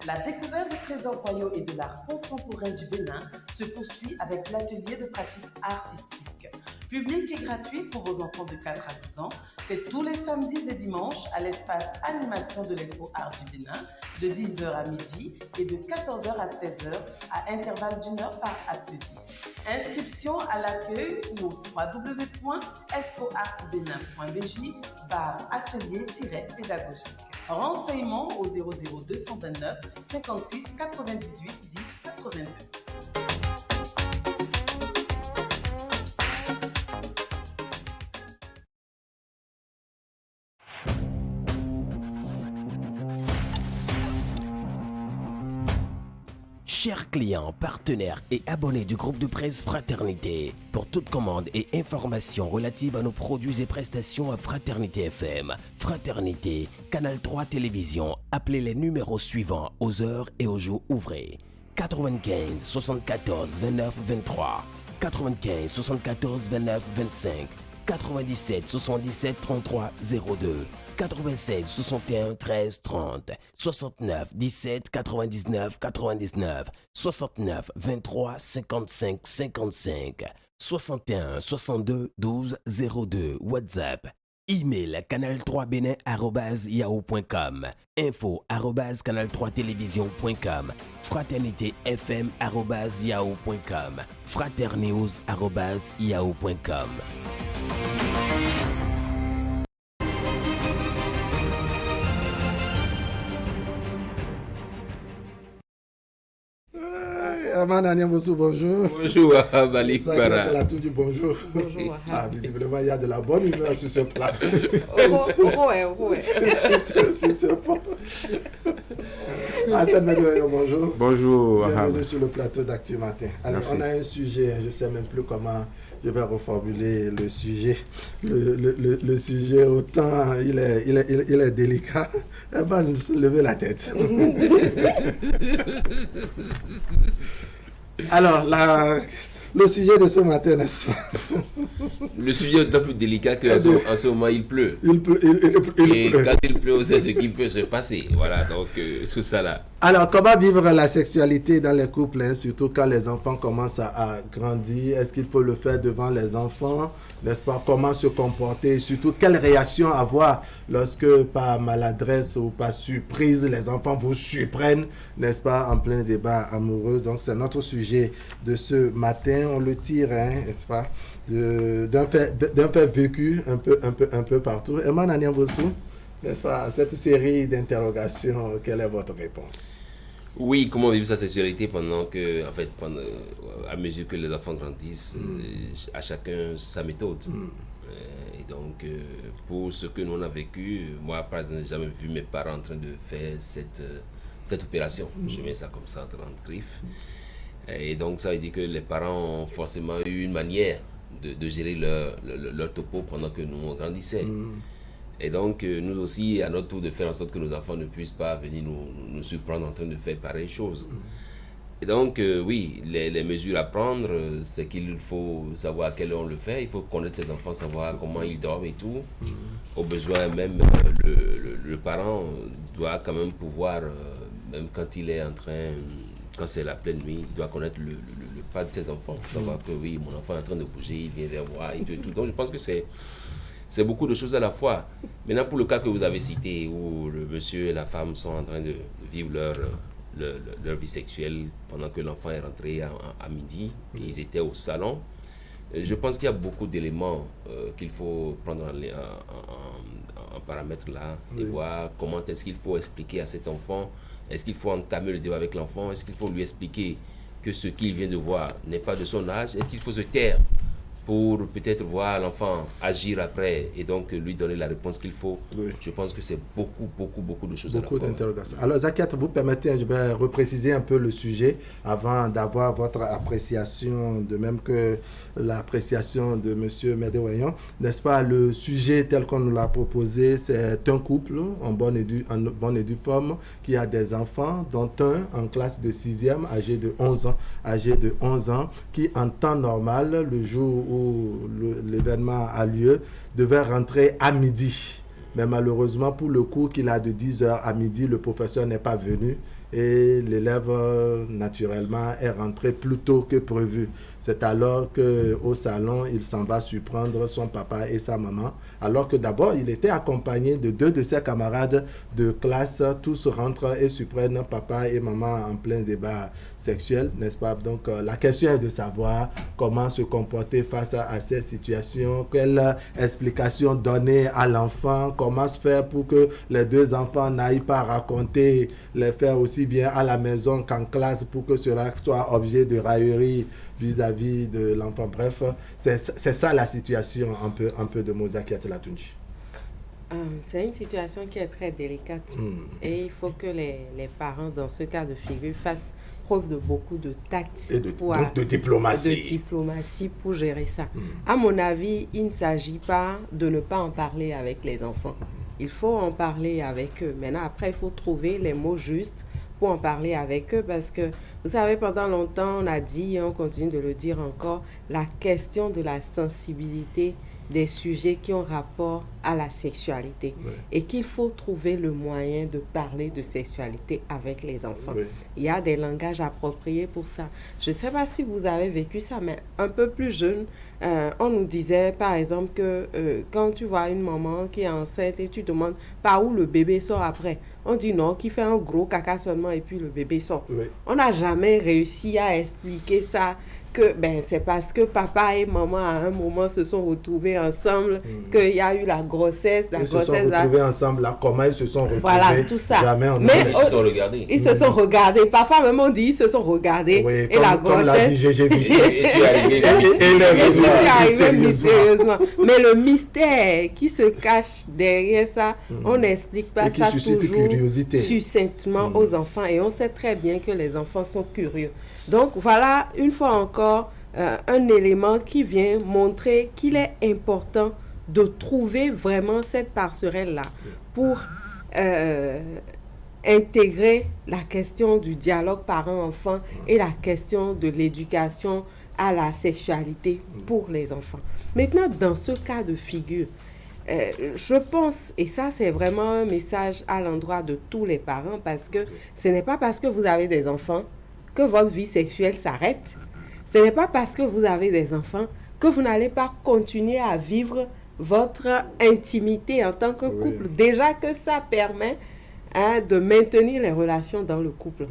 La découverte des trésors royaux et de l'art contemporain du Bénin se poursuit avec l'atelier de pratique artistique. Public et gratuit pour vos enfants de 4 à 12 ans, c'est tous les samedis et dimanches à l'espace animation de l'Expo Art du Bénin, de 10h à midi et de 14h à 16h à intervalle d'1 heure par atelier. Inscription à l'accueil au www.expoartbénin.bj/atelier-pédagogique. Renseignements au 00229 56 98 10 82. Chers clients, partenaires et abonnés du groupe de presse Fraternité, pour toute commande et information relative à nos produits et prestations à Fraternité FM, Fraternité, Canal 3 Télévision, appelez les numéros suivants aux heures et aux jours ouvrés. 95 74 29 23, 95 74 29 25, 97 77 33 02, 96 61 13 30, 69 17 99 99, 69 23 55 55, 61 62 12 02, WhatsApp. Email canal3benin@yahoo.com, info@canal3télévision.com, fraternité_fm@yahoo.com, fraternews@yahoo.com. Aman Aniambosu, bonjour. Bonjour, Malik Para. Bonjour. Bonjour. Ah, visiblement, il y a de la bonne humeur sur ce plateau. Sur ce pont. Hassan Medouayo, bonjour. Bonjour. Bienvenue sur le plateau d'Actu Matin. Alors, on a un sujet, je ne sais même plus comment je vais reformuler le sujet. Le sujet, autant il est délicat. Eh ben, levez la tête. Alors, le sujet de ce matin, n'est-ce pas? Le sujet est d'autant plus délicat qu'en ce moment, il pleut. Il pleut. Et quand il pleut, on sait ce qui peut se passer. Voilà, donc, tout ça là. Alors, comment vivre la sexualité dans les couples, hein, surtout quand les enfants commencent à grandir? Est-ce qu'il faut le faire devant les enfants? N'est-ce pas? Comment se comporter? Surtout, quelle réaction avoir lorsque, par maladresse ou par surprise, les enfants vous surprennent, n'est-ce pas, en plein débat amoureux? Donc, c'est notre sujet de ce matin. On le tire, hein, n'est-ce pas, d'un fait vécu un peu partout. Eman Aniambosu, n'est-ce pas, cette série d'interrogations, quelle est votre réponse? Oui, comment vivre sa sexualité à mesure que les enfants grandissent, à chacun sa méthode. Et donc, pour ce que nous on a vécu, moi, par exemple, je n'ai jamais vu mes parents en train de faire cette opération. Je mets ça comme ça, entre griffes. Et donc, ça veut dire que les parents ont forcément eu une manière de gérer leur topo pendant que nous grandissions. Et donc, nous aussi, à notre tour, de faire en sorte que nos enfants ne puissent pas venir nous surprendre en train de faire pareille chose. Et donc, oui, les mesures à prendre, c'est qu'il faut savoir à quelle heure on le fait. Il faut connaître ses enfants, savoir comment ils dorment et tout. Au besoin, même, le parent doit quand même pouvoir, même quand il est en train... Quand c'est la pleine nuit, il doit connaître le pas de ses enfants, pour savoir que oui, mon enfant est en train de bouger, il vient vers moi et tout. Donc je pense que c'est beaucoup de choses à la fois. Maintenant, pour le cas que vous avez cité, où le monsieur et la femme sont en train de vivre leur vie sexuelle pendant que l'enfant est rentré à midi, et ils étaient au salon, je pense qu'il y a beaucoup d'éléments qu'il faut prendre en paramètre là, et voir comment est-ce qu'il faut expliquer à cet enfant. Est-ce qu'il faut entamer le débat avec l'enfant? Est-ce qu'il faut lui expliquer que ce qu'il vient de voir n'est pas de son âge? Est-ce qu'il faut se taire pour peut-être voir l'enfant agir après et donc lui donner la réponse qu'il faut? Je pense que c'est beaucoup de choses. Beaucoup d'interrogations. Alors, Zakiat, vous permettez, je vais repréciser un peu le sujet avant d'avoir votre appréciation, de même que l'appréciation de M. Medouayo. N'est-ce pas, le sujet tel qu'on nous l'a proposé, c'est un couple en bonne et due forme qui a des enfants, dont un en classe de 6e, âgé de 11 ans, qui en temps normal, le jour où l'événement a lieu, devait rentrer à midi. Mais malheureusement, pour le cours qu'il a de 10h à midi, le professeur n'est pas venu et l'élève, naturellement, est rentré plus tôt que prévu. C'est alors qu'au salon, il s'en va surprendre son papa et sa maman, alors que d'abord, il était accompagné de 2 de ses camarades de classe. Tous rentrent et surprennent papa et maman en plein débat sexuel, n'est-ce pas? Donc, la question est de savoir comment se comporter face à ces situations, quelle explication donner à l'enfant, comment se faire pour que les 2 enfants n'aillent pas raconter les faits aussi bien à la maison qu'en classe pour que cela soit objet de raillerie vis-à-vis de l'enfant. Bref, c'est ça la situation un peu de Mozakiat Latunji. C'est une situation qui est très délicate et il faut que les parents dans ce cas de figure fassent preuve de beaucoup de tact et de diplomatie. De diplomatie pour gérer ça. À mon avis, il ne s'agit pas de ne pas en parler avec les enfants. Il faut en parler avec eux. Maintenant, après, il faut trouver les mots justes pour en parler avec eux parce que, vous savez, pendant longtemps, on a dit, et on continue de le dire encore, la question de la sensibilité des sujets qui ont rapport à la sexualité et qu'il faut trouver le moyen de parler de sexualité avec les enfants. Il y a des langages appropriés pour ça. Je ne sais pas si vous avez vécu ça, mais un peu plus jeune, on nous disait par exemple que quand tu vois une maman qui est enceinte et tu demandes par où le bébé sort après, on dit non, qui fait un gros caca seulement et puis le bébé sort. On n'a jamais réussi à expliquer ça, que c'est parce que papa et maman à un moment se sont retrouvés ensemble qu'il y a eu la grossesse. Ils se sont retrouvés ensemble, là, comment ils se sont retrouvés. Voilà, tout ça. Ils se sont regardés. Ils se sont regardés. Parfois même on dit ils se sont regardés. Oui, et la grossesse. Comme l'a dit Gégé Vidi. Et tu es arrivé mystérieusement. Mais le mystère qui se cache derrière ça, on n'explique pas ça toujours succinctement aux enfants. Et on sait très bien que les enfants sont curieux. Donc voilà, une fois encore, un élément qui vient montrer qu'il est important de trouver vraiment cette passerelle-là pour intégrer la question du dialogue parent-enfant et la question de l'éducation à la sexualité pour les enfants. Maintenant, dans ce cas de figure, je pense, et ça c'est vraiment un message à l'endroit de tous les parents, parce que ce n'est pas parce que vous avez des enfants que votre vie sexuelle s'arrête. Ce n'est pas parce que vous avez des enfants que vous n'allez pas continuer à vivre votre intimité en tant que couple. Déjà que ça permet de maintenir les relations dans le couple.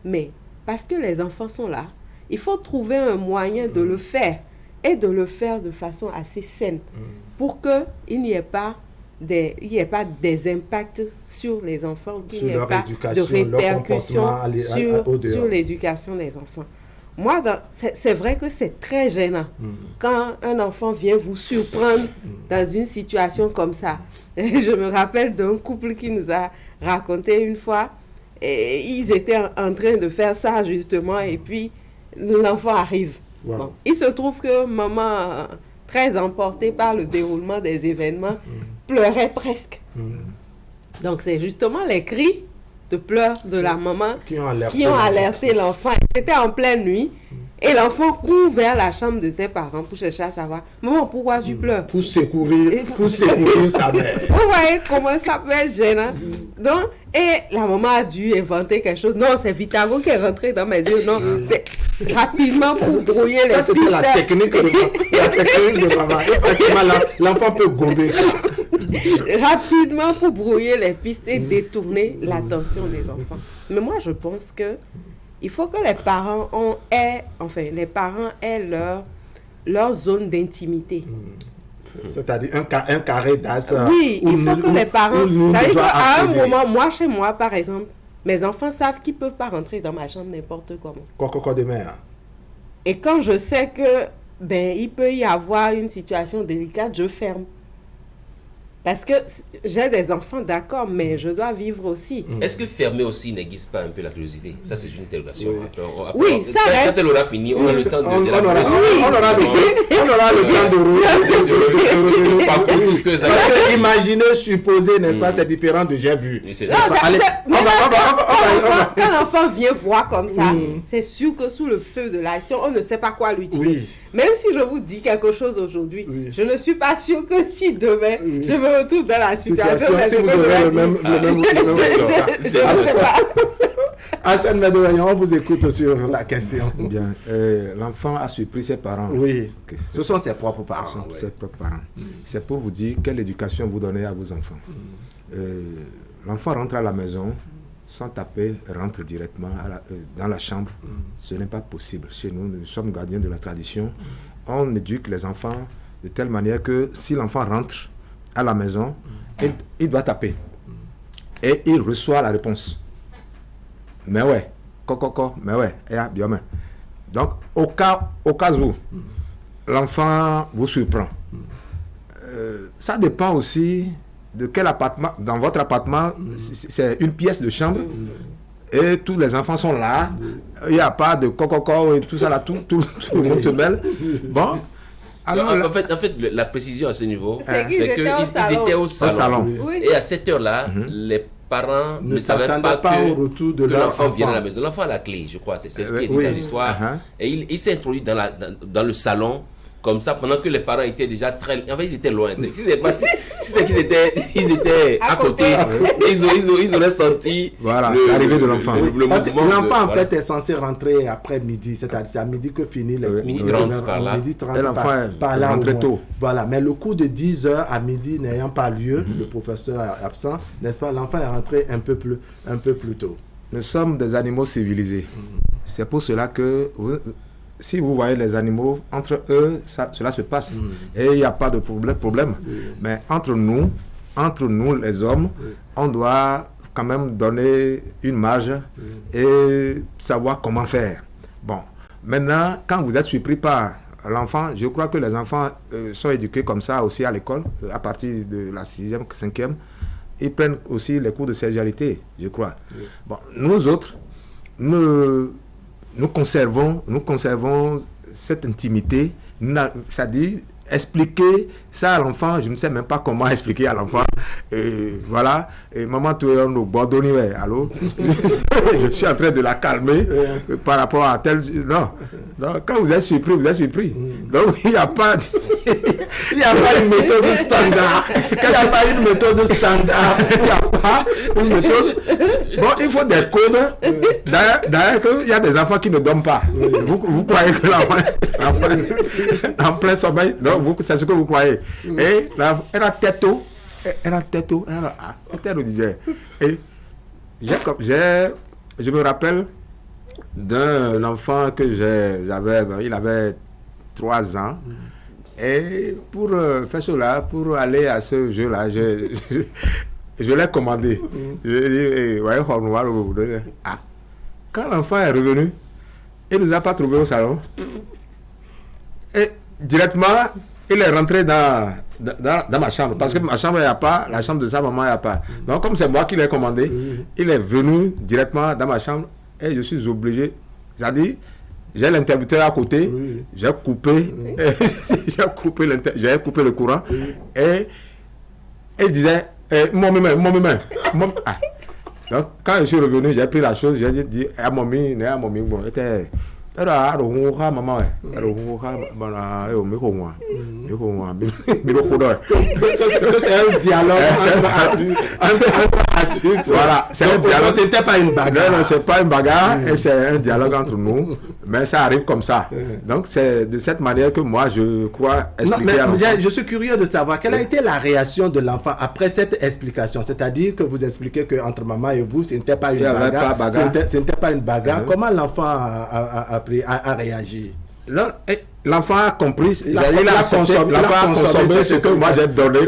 Mais parce que les enfants sont là, il faut trouver un moyen de le faire et de le faire de façon assez saine pour qu'il n'y ait pas des impacts sur les enfants, qu'il n'y ait pas de répercussions sur l'éducation des enfants. Moi, c'est vrai que c'est très gênant quand un enfant vient vous surprendre dans une situation comme ça. Et je me rappelle d'un couple qui nous a raconté une fois, et ils étaient en train de faire ça justement, et puis l'enfant arrive. Bon, il se trouve que maman, très emportée par le déroulement des événements, pleurait presque. Donc c'est justement les cris de pleurs de la maman qui ont alerté l'enfant. C'était en pleine nuit et l'enfant court vers la chambre de ses parents pour chercher à savoir « Maman, pourquoi tu pleures ?» Pour secourir sa mère. Vous voyez comment ça peut être gênant. Donc, et la maman a dû inventer quelque chose. Non, c'est Vitago qui est rentré dans mes yeux. Non, c'est rapidement pour brouiller les pistes. Ça, c'était la technique de maman. Et facilement, l'enfant peut gomber ça. Rapidement pour brouiller les pistes et détourner l'attention des enfants. Mais moi, je pense que il faut que les parents aient leur zone d'intimité. C'est-à-dire un carré d'as. Oui, il faut que les parents... C'est-à-dire qu'à un moment, moi, chez moi, par exemple, mes enfants savent qu'ils ne peuvent pas rentrer dans ma chambre n'importe comment. Coco de mer. Et quand je sais que il peut y avoir une situation délicate, je ferme. Parce que j'ai des enfants, d'accord, mais je dois vivre aussi. Est-ce que fermer aussi n'aiguise pas un peu la curiosité? Ça, c'est une interrogation. Oui, ça reste... Quand elle aura fini, on a le temps de... On aura le temps de parcourir tout ce que ça parce que imaginer, supposer, n'est-ce pas, c'est différent de j'ai vu. Quand l'enfant vient voir comme ça, c'est sûr que sous le feu de l'action, on ne sait pas quoi lui dire. Même si je vous dis quelque chose aujourd'hui, je ne suis pas sûre que si demain, je me retrouve dans la situation, si vous aurez le même Hassan Medoyan, on vous écoute sur la question. Bien, l'enfant a surpris ses parents. Oui, ce sont ses propres parents. Ses propres parents. C'est pour vous dire quelle éducation vous donnez à vos enfants. L'enfant rentre à la maison, sans taper, rentre directement dans la chambre. Ce n'est pas possible. Chez nous, nous sommes gardiens de la tradition. On éduque les enfants de telle manière que si l'enfant rentre à la maison, il doit taper. Et il reçoit la réponse. Mais ouais, mais ouais, bien. Donc, au cas où l'enfant vous surprend, ça dépend aussi de quel appartement. Dans votre appartement, c'est une pièce de chambre. et tous les enfants sont là. Il n'y a pas de coco et tout ça là, tout le monde se mêle. Bon. Alors, en fait, la précision à ce niveau, c'est qu'ils étaient au salon. Et à cette heure-là, les parents ne savaient pas au retour de que l'enfant vienne à la maison. L'enfant a la clé, je crois. C'est ce qui est dit dans l'histoire. Et il s'est introduit dans le salon. Comme ça, pendant que les parents étaient déjà très... En fait, ils étaient loin. C'était qu'ils étaient à côté. Ils auraient senti l'arrivée de l'enfant. L'enfant, en fait, est censé rentrer après midi. C'est-à-dire, c'est à midi que finit les cours. Midi 30 par là. Midi 30 et l'enfant par là. Très tôt. Voilà. Mais le cours de 10h à midi n'ayant pas lieu, le professeur est absent, n'est-ce pas? L'enfant est rentré un peu plus tôt. Nous sommes des animaux civilisés. C'est pour cela que... Si vous voyez les animaux, entre eux, cela se passe. Et il n'y a pas de problème. Mais entre nous, les hommes, on doit quand même donner une marge et savoir comment faire. Bon, maintenant, quand vous êtes surpris par l'enfant, je crois que les enfants sont éduqués comme ça aussi à l'école, à partir de la 6e, 5e. Ils prennent aussi les cours de sexualité, je crois. Bon, nous autres, nous conservons cette intimité, c'est-à-dire expliquer ça à l'enfant, je ne sais même pas comment expliquer à l'enfant. Voilà, et maman, tu es au bordonnier, allô? Je suis en train de la calmer par rapport à tel... Non, quand vous êtes surpris, vous êtes surpris. Donc, il n'y a pas... Il n'y a pas une méthode standard. Il n'y a pas une méthode standard. Il n'y a pas une méthode. Bon, il faut des codes. D'ailleurs, il y a des enfants qui ne dorment pas. Vous croyez que l'enfant en plein sommeil, non, c'est ce que vous croyez. Et elle a tête haut. Et je me rappelle d'un enfant que j'avais, il avait 3 ans. Et pour faire cela, pour aller à ce jeu-là, je l'ai commandé. Je lui ai dit, quand l'enfant est revenu, il ne nous a pas trouvé au salon. Et directement, il est rentré dans ma chambre. Parce que ma chambre, il n'y a pas, la chambre de sa maman, il n'y a pas. Donc, comme c'est moi qui l'ai commandé, il est venu directement dans ma chambre et je suis obligé. C'est-à-dire, j'ai l'interrupteur à côté, j'ai coupé le courant et il disait mon main. Donc quand je suis revenu, j'ai pris la chose, j'ai dit à mommy bon, était era maman c'est un dialogue entre adultes. Voilà, c'est un dialogue. C'était pas une bagarre. Non, c'est pas une bagarre, et c'est un dialogue entre nous, mais ça arrive comme ça. Donc c'est de cette manière que moi je crois expliquer à l'enfant. Je suis curieux de savoir quelle a été la réaction de l'enfant après cette explication. C'est-à-dire que vous expliquez que entre maman et vous, ce n'était pas une bagarre. Ce n'était pas une bagarre. Comment l'enfant a réagi? L'enfant a compris, il a consommé ce que moi j'ai donné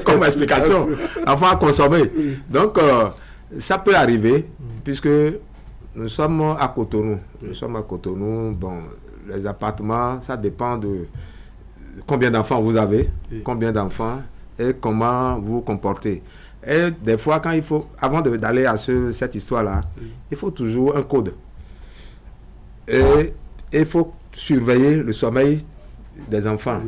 comme explication. L'enfant a consommé. Donc, ça peut arriver, puisque nous sommes à Cotonou. Bon, les appartements, ça dépend de combien d'enfants vous avez, combien d'enfants et comment vous vous comportez. Et des fois, quand il faut, avant d'aller à cette histoire-là, il faut toujours un code. Et il faut surveiller le sommeil des enfants.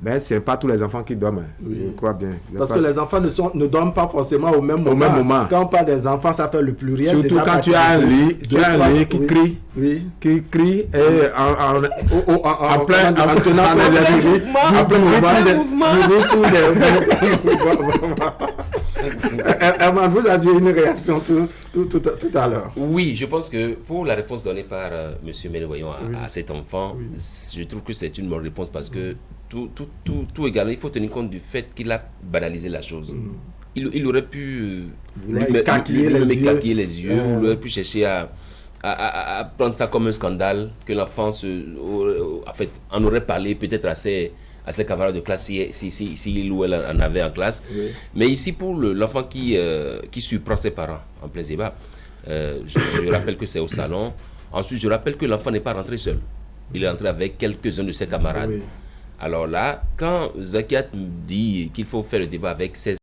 Mais ce n'est pas tous les enfants qui dorment. Je crois bien. Parce que les enfants ne dorment pas forcément au même moment. Quand on parle des enfants, ça fait le pluriel. Surtout quand tu as un lit, qui crie. Qui crie et en plein mouvement. Vous aviez une réaction tout à l'heure. Oui, je pense que pour la réponse donnée par M. Ménévoyon à cet enfant, je trouve que c'est une bonne réponse parce que tout également, il faut tenir compte du fait qu'il a banalisé la chose. Il aurait pu maquiller les yeux, il aurait pu chercher à prendre ça comme un scandale, que l'enfant en aurait parlé peut-être à ses camarades de classe s'il ou elle en avait en classe. Mais ici, pour l'enfant qui surprend ses parents en plein débat, je rappelle que c'est au salon. Ensuite, je rappelle que l'enfant n'est pas rentré seul. Il est rentré avec quelques-uns de ses camarades. Alors là, quand Zakiat dit qu'il faut faire le débat avec ses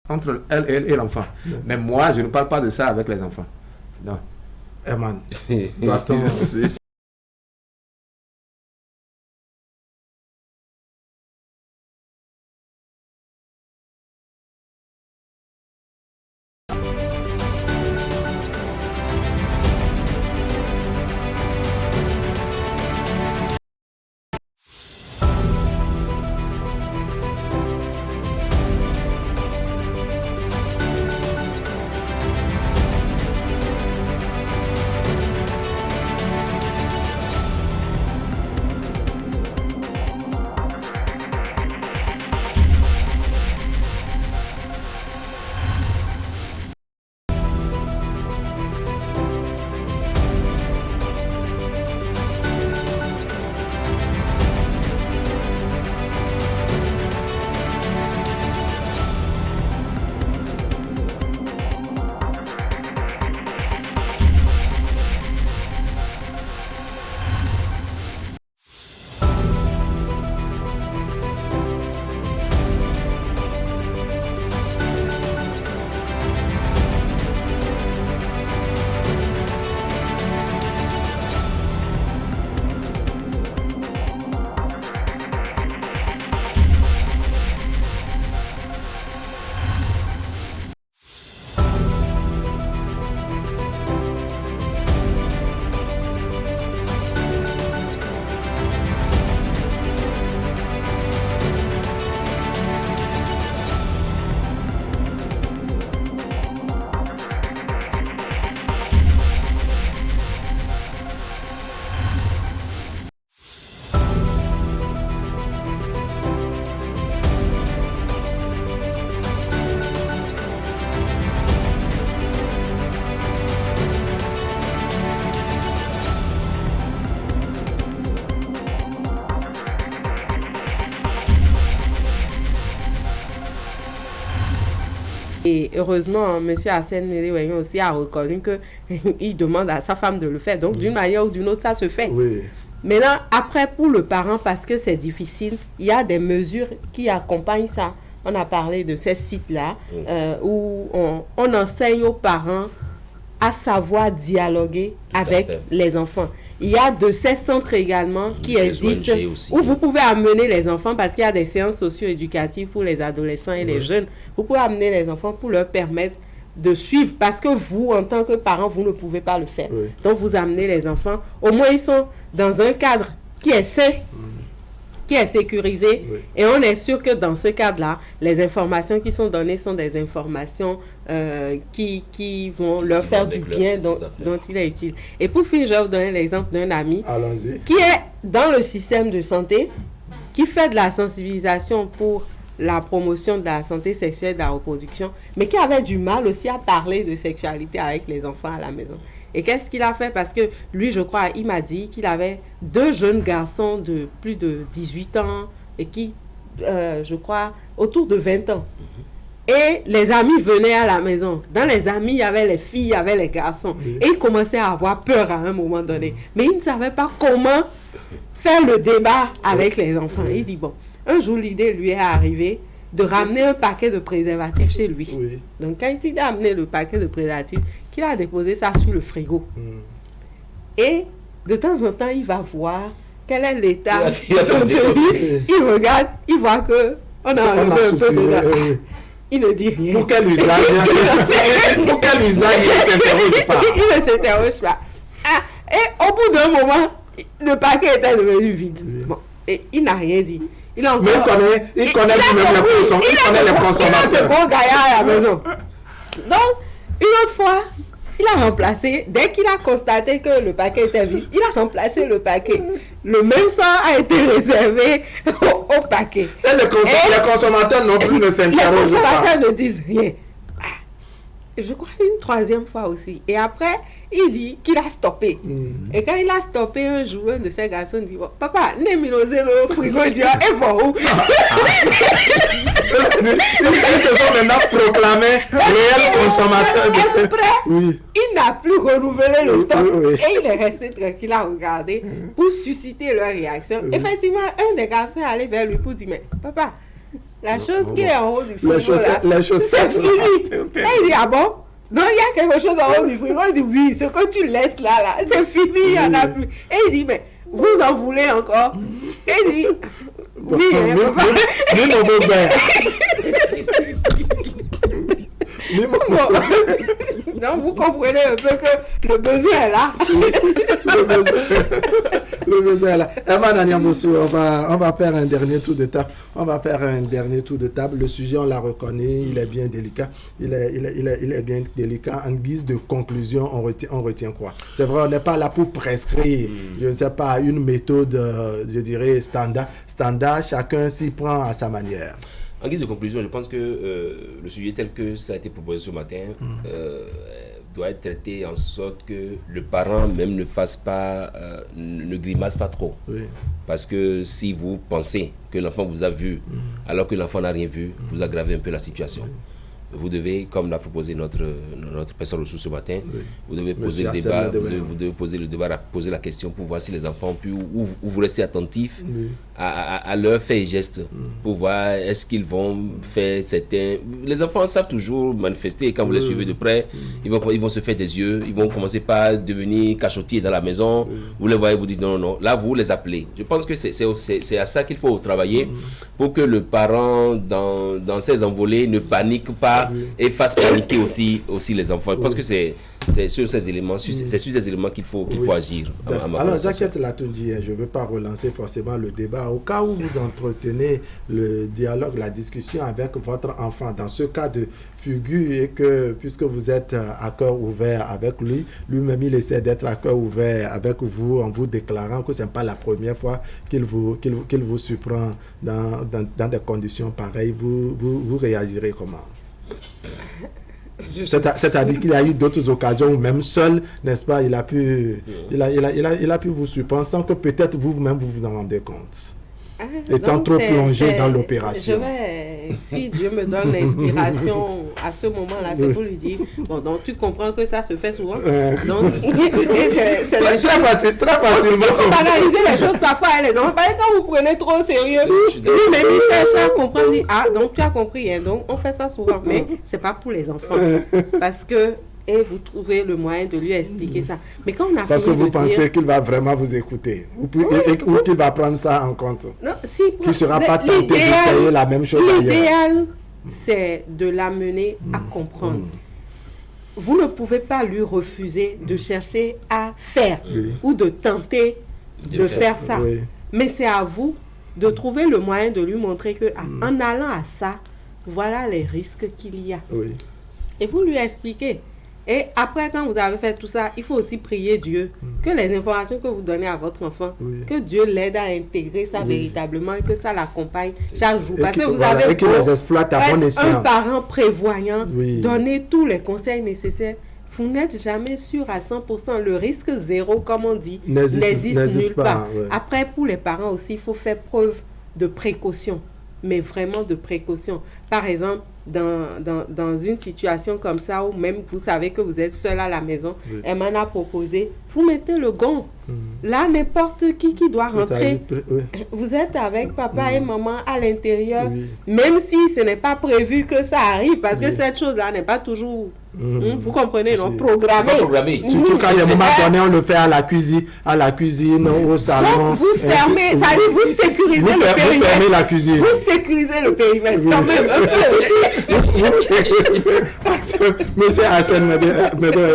entre elle et l'enfant. Mais moi, je ne parle pas de ça avec les enfants. Non. Herman, Et heureusement, M. Arsène Médé-Ouagnon aussi a reconnu qu'il demande à sa femme de le faire. Donc, d'une manière ou d'une autre, ça se fait. Oui. Maintenant, après, pour le parent, parce que c'est difficile, il y a des mesures qui accompagnent ça. On a parlé de ces sites-là où on enseigne aux parents à savoir dialoguer avec les enfants. Il y a de ces centres également qui existent où vous pouvez amener les enfants parce qu'il y a des séances socio-éducatives pour les adolescents et les jeunes. Vous pouvez amener les enfants pour leur permettre de suivre parce que vous, en tant que parents, vous ne pouvez pas le faire. Oui. Donc, vous amenez les enfants. Au moins, ils sont dans un cadre qui est sain, qui est sécurisé. Oui. Et on est sûr que dans ce cadre-là, les informations qui sont données sont des informations qui vont leur faire du bien dont il est utile. Et pour finir, je vais vous donner l'exemple d'un ami qui est dans le système de santé, qui fait de la sensibilisation pour la promotion de la santé sexuelle et de la reproduction, mais qui avait du mal aussi à parler de sexualité avec les enfants à la maison. Et qu'est-ce qu'il a fait? Parce que lui, je crois, il m'a dit qu'il avait 2 jeunes garçons de plus de 18 ans et qui, je crois, autour de 20 ans. Et les amis venaient à la maison. Dans les amis, il y avait les filles, il y avait les garçons. Et il commençait à avoir peur à un moment donné. Mais il ne savait pas comment faire le débat avec les enfants. Il dit, bon, un jour, l'idée lui est arrivée de ramener un paquet de préservatifs chez lui. Oui. Donc, quand il a amené le paquet de préservatifs, qu'il a déposé ça sur le frigo. Et de temps en temps, il va voir quel est l'état de lui. Il regarde, il voit que on a enlevé un peu dedans. Il ne dit rien. Pour quel usage Pour quel usage il ne s'interroge pas. Il ne s'interroge pas. Et au bout d'un moment, le paquet était devenu vide. Bon, et il n'a rien dit. Il connaît même les consommateurs. Il a de gros gaillards à la maison. Donc, une autre fois, il a remplacé, dès qu'il a constaté que le paquet était vide, il a remplacé le paquet. Le même sort a été réservé au paquet. Et les consommateurs non plus ne s'interrogent pas. Les consommateurs ne disent rien. Je crois une 3e fois aussi. Et après, il dit qu'il a stoppé. Et quand il a stoppé un jour, un de ses garçons dit, bon, papa, n'est minosé le frigo, il dit, et vous? Ils se sont maintenant proclamés réels consommateurs. Il n'a plus renouvelé le stock. Et il est resté tranquille à regarder pour susciter leur réaction. Effectivement, un des garçons est allé vers lui pour dire, mais papa, La chose qui est en haut du frigo, les chaussettes, c'est fini. Et il dit, ah bon? Donc il y a quelque chose en haut du frigo. Il dit, oui, ce que tu laisses là, c'est fini, il n'y en a plus. Et il dit, mais vous en voulez encore? Et il dit, oui, mon beau-père. Donc vous comprenez un peu que le besoin est là. le besoin est là. Emma Nanyambosu, on va faire un dernier tour de table. Le sujet, on l'a reconnu, il est bien délicat. Il est bien délicat. En guise de conclusion, on retient quoi? C'est vrai, on n'est pas là pour prescrire, je ne sais pas, une méthode, je dirais, standard. Chacun s'y prend à sa manière. En guise de conclusion, je pense que le sujet tel que ça a été proposé ce matin doit être traité en sorte que le parent même ne grimace pas trop. Oui. Parce que si vous pensez que l'enfant vous a vu alors que l'enfant n'a rien vu, vous aggravez un peu la situation. Oui. Vous devez, comme l'a proposé notre personne ressource ce matin, vous devez poser le débat, vous devez poser le débat, poser la question pour voir si les enfants ont pu, ou vous restez attentifs à leurs faits et gestes, pour voir est-ce qu'ils vont faire certains... Les enfants savent toujours manifester, quand vous les suivez de près, ils vont se faire des yeux, ils vont commencer par devenir cachotiers dans la maison, vous les voyez, vous dites non, là vous les appelez. Je pense que c'est à ça qu'il faut travailler, pour que le parent, dans ses envolées, ne panique pas, et fasse paniquer aussi les enfants. Je pense que c'est sur ces éléments, c'est sur ces éléments qu'il faut agir. Alors, Jacquette Latoundji, je ne veux pas relancer forcément le débat. Au cas où vous entretenez le dialogue, la discussion avec votre enfant, dans ce cas de figure, et que puisque vous êtes à cœur ouvert avec lui-même il essaie d'être à cœur ouvert avec vous en vous déclarant que ce n'est pas la première fois qu'il vous surprend dans des conditions pareilles, vous réagirez comment? C'est-à-dire qu'il y a eu d'autres occasions où même seul, n'est-ce pas, il a pu vous surprendre sans que peut-être vous-même vous en rendez compte. Étant trop plongé dans l'opération. Si Dieu me donne l'inspiration à ce moment-là, c'est pour lui dire, bon, donc tu comprends que ça se fait souvent. Donc, c'est très facilement. Il faut analyser les choses parfois, les enfants. Parce que quand vous prenez trop au sérieux, lui-même il cherche à comprendre, dit, ah, donc tu as compris, hein, donc on fait ça souvent. Mais c'est pas pour les enfants. Parce que et vous trouvez le moyen de lui expliquer ça. Mais quand on a parce que vous pensez qu'il va vraiment vous écouter ou qu'il va prendre ça en compte. Non, si, qu'il ne sera pas tenté d'essayer la même chose ailleurs. L'idéal, c'est de l'amener à comprendre. Vous ne pouvez pas lui refuser de chercher à faire ou de tenter de faire ça. Oui. Mais c'est à vous de trouver le moyen de lui montrer que en allant à ça, voilà les risques qu'il y a. Oui. Et vous lui expliquez. Et après, quand vous avez fait tout ça, il faut aussi prier Dieu que les informations que vous donnez à votre enfant, que Dieu l'aide à intégrer ça véritablement et que ça l'accompagne chaque jour. Parce que vous avez beau être un parent prévoyant, donner tous les conseils nécessaires, vous n'êtes jamais sûr à 100%. Le risque zéro, comme on dit, n'existe nulle part. Après, pour les parents aussi, il faut faire preuve de précaution, mais vraiment de précaution. Par exemple, dans une situation comme ça, où même vous savez que vous êtes seul à la maison, elle m'en a proposé, vous mettez le gong. Là, n'importe qui doit rentrer, vous êtes avec papa et maman à l'intérieur, même si ce n'est pas prévu que ça arrive, parce que cette chose-là n'est pas toujours... Vous comprenez, non? Programmé. Surtout quand il y a un moment donné, on le fait à la cuisine, au salon. Donc, vous fermez, ça dit, vous sécurisez le périmètre. Vous fermez la cuisine. Vous sécurisez le périmètre quand même un peu. Monsieur Hassan,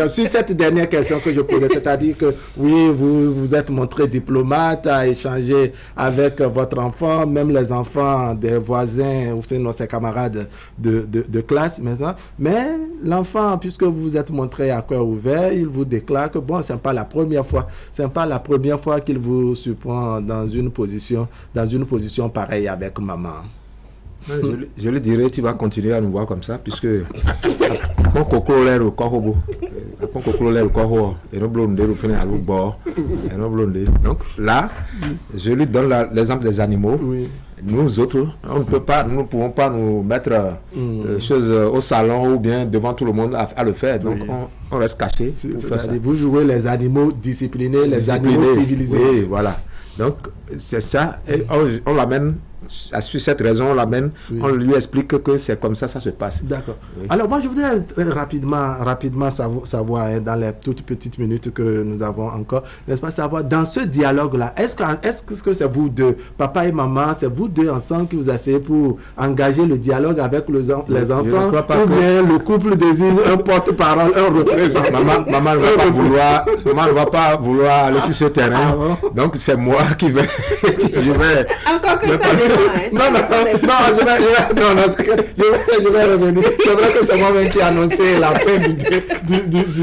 sur cette dernière question que je posais, c'est-à-dire que oui, vous êtes montré diplomate à échanger avec votre enfant, même les enfants des voisins ou sinon ses camarades de classe, mais l'enfant, puisque vous vous êtes montré à cœur ouvert, il vous déclare que bon, c'est pas la première fois qu'il vous surprend dans une position pareille avec maman. Je lui dirais, tu vas continuer à nous voir comme ça, puisque donc là, je lui donne l'exemple des animaux. Nous autres, nous ne pouvons pas nous mettre choses au salon ou bien devant tout le monde à le faire. Donc on reste caché. Vous jouez les animaux disciplinés, les animaux civilisés. Oui, voilà. Donc c'est ça. Et on l'amène sur cette raison, on l'amène, on lui explique que c'est comme ça se passe. D'accord. Oui. Alors moi je voudrais rapidement savoir dans les toutes petites minutes que nous avons encore, n'est-ce pas, savoir dans ce dialogue-là, est-ce que c'est vous deux, papa et maman, c'est vous deux ensemble qui vous asseyez pour engager le dialogue avec les enfants, ou bien le couple désire un porte-parole, un représentant? Maman ne va pas vouloir aller sur ce terrain, donc c'est moi qui vais. Encore que ça dépend. Je vais revenir. C'est vrai que c'est moi-même qui ai annoncé la fin du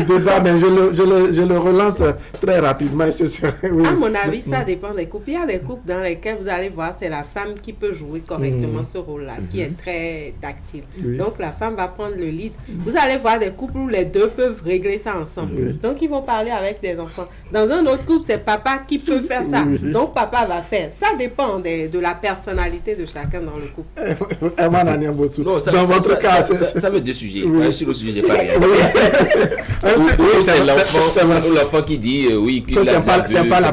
débat, mais je le relance très rapidement. À mon avis, ça dépend des couples. Il y a des couples dans lesquels vous allez voir, c'est la femme qui peut jouer correctement ce rôle-là, qui est très tactile. Donc la femme va prendre le lead. Vous allez voir des couples où les deux peuvent régler ça ensemble. Donc ils vont parler avec des enfants. Dans un autre couple, c'est papa qui peut faire ça. Donc papa va faire. Ça dépend de la personnalité de chacun dans le couple. Non, dans votre cas, ça veut deux sujets. Sur le sujet, j'ai pas rien. C'est l'enfant qui dit oui, que c'est pas la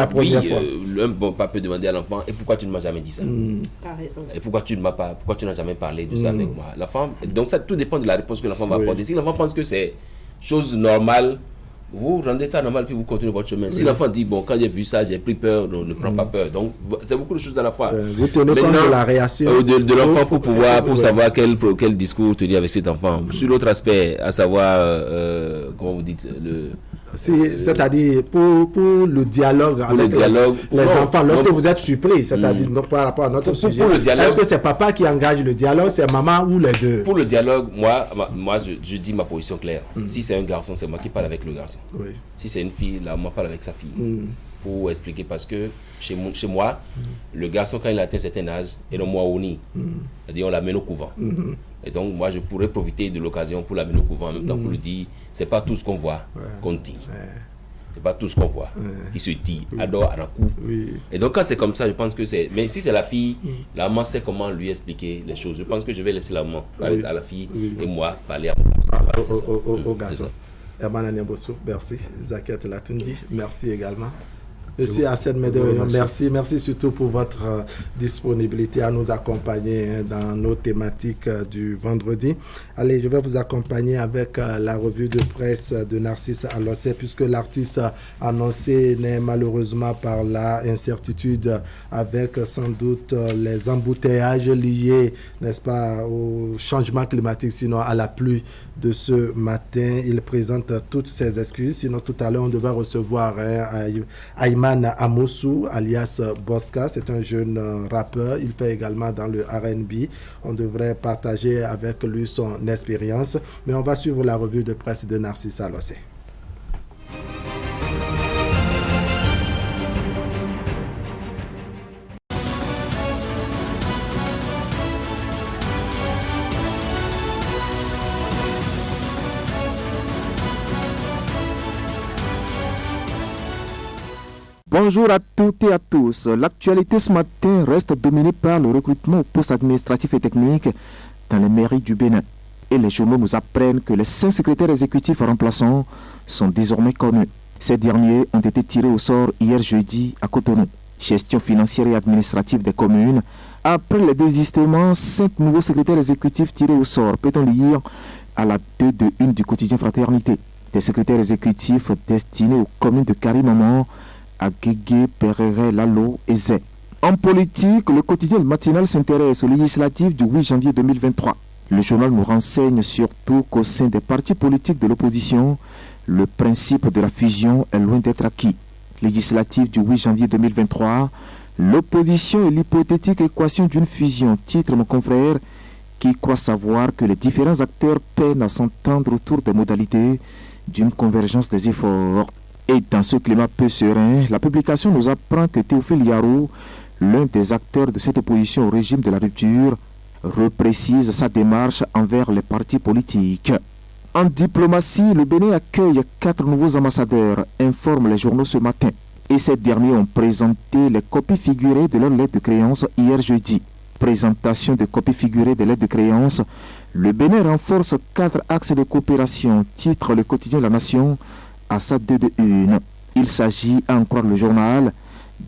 première fois. Un bon papa peut demander à l'enfant, et pourquoi tu ne m'as jamais dit ça? Et pourquoi tu n'as jamais parlé de ça avec moi? L'enfant, donc ça tout dépend de la réponse que l'enfant va apporter. Si l'enfant pense que c'est chose normale, vous rendez ça normal puis vous continuez votre chemin. Si l'enfant dit bon, quand j'ai vu ça, j'ai pris peur, ne prends pas peur. Donc c'est beaucoup de choses à la fois. Vous tenez compte de la réaction de l'enfant pour savoir quel discours tenir avec cet enfant. Sur l'autre aspect, à savoir comment vous dites c'est-à-dire pour le dialogue avec les enfants, lorsque vous êtes surpris, c'est-à-dire par rapport à notre sujet, est-ce que c'est papa qui engage le dialogue, c'est maman ou les deux? Pour le dialogue, moi je dis ma position claire. Si c'est un garçon, c'est moi qui parle avec le garçon. Si c'est une fille, là, moi parle avec sa fille. Pour expliquer, parce que chez moi, le garçon, quand il atteint un certain âge, et non moi au nid, c'est-à-dire on l'amène au couvent. Et donc moi je pourrais profiter de l'occasion pour l'amener au couvent en même temps pour lui dire, c'est pas tout ce qu'on voit qu'on dit. C'est pas tout ce qu'on voit qui se dit, adore à un coup. Et donc quand c'est comme ça, je pense que c'est... Mais si c'est la fille, la maman sait comment lui expliquer les choses. Je pense que je vais laisser la maman parler à la fille et moi parler à mon garçon. Au garçon. Herman Anyambossou, merci. Zakiat Latundi, merci également. Monsieur Hassen Médéonion, merci surtout pour votre disponibilité à nous accompagner dans nos thématiques du vendredi. Allez, je vais vous accompagner avec la revue de presse de Narcisse Alossé, puisque l'artiste annoncé n'est malheureusement par la incertitude, avec sans doute les embouteillages liés, n'est-ce pas, au changement climatique, sinon à la pluie de ce matin. Il présente toutes ses excuses, sinon tout à l'heure on devait recevoir Ayman Amoussou, alias Bosca. C'est un jeune rappeur. Il fait également dans le R&B. On devrait partager avec lui son expérience. Mais on va suivre la revue de presse de Narcisse Alossé. Bonjour à toutes et à tous. L'actualité ce matin reste dominée par le recrutement au poste administratif et technique dans les mairies du Bénin. Et les journaux nous apprennent que les 5 secrétaires exécutifs remplaçants sont désormais connus. Ces derniers ont été tirés au sort hier jeudi à Cotonou. Gestion financière et administrative des communes. Après le désistement, 5 nouveaux secrétaires exécutifs tirés au sort, peut-on lire à la 2 de 1 du quotidien Fraternité. Des secrétaires exécutifs destinés aux communes de Karimaman, à Guégué, Pereret, Lalo et Zé. En politique, le quotidien matinal s'intéresse aux législatives du 8 janvier 2023. Le journal nous renseigne surtout qu'au sein des partis politiques de l'opposition, le principe de la fusion est loin d'être acquis. Législative du 8 janvier 2023, l'opposition et l'hypothétique équation d'une fusion, titre mon confrère, qui croit savoir que les différents acteurs peinent à s'entendre autour des modalités d'une convergence des efforts. Et dans ce climat peu serein, la publication nous apprend que Théophile Yarou, l'un des acteurs de cette opposition au régime de la rupture, reprécise sa démarche envers les partis politiques. En diplomatie, le Bénin accueille 4 nouveaux ambassadeurs, informent les journaux ce matin. Et ces derniers ont présenté les copies figurées de leurs lettres de créance hier jeudi. Présentation des copies figurées des lettres de créance, le Bénin renforce 4 axes de coopération, titre le quotidien La Nation, à sa 2 de 1. Il s'agit, à en croire le journal,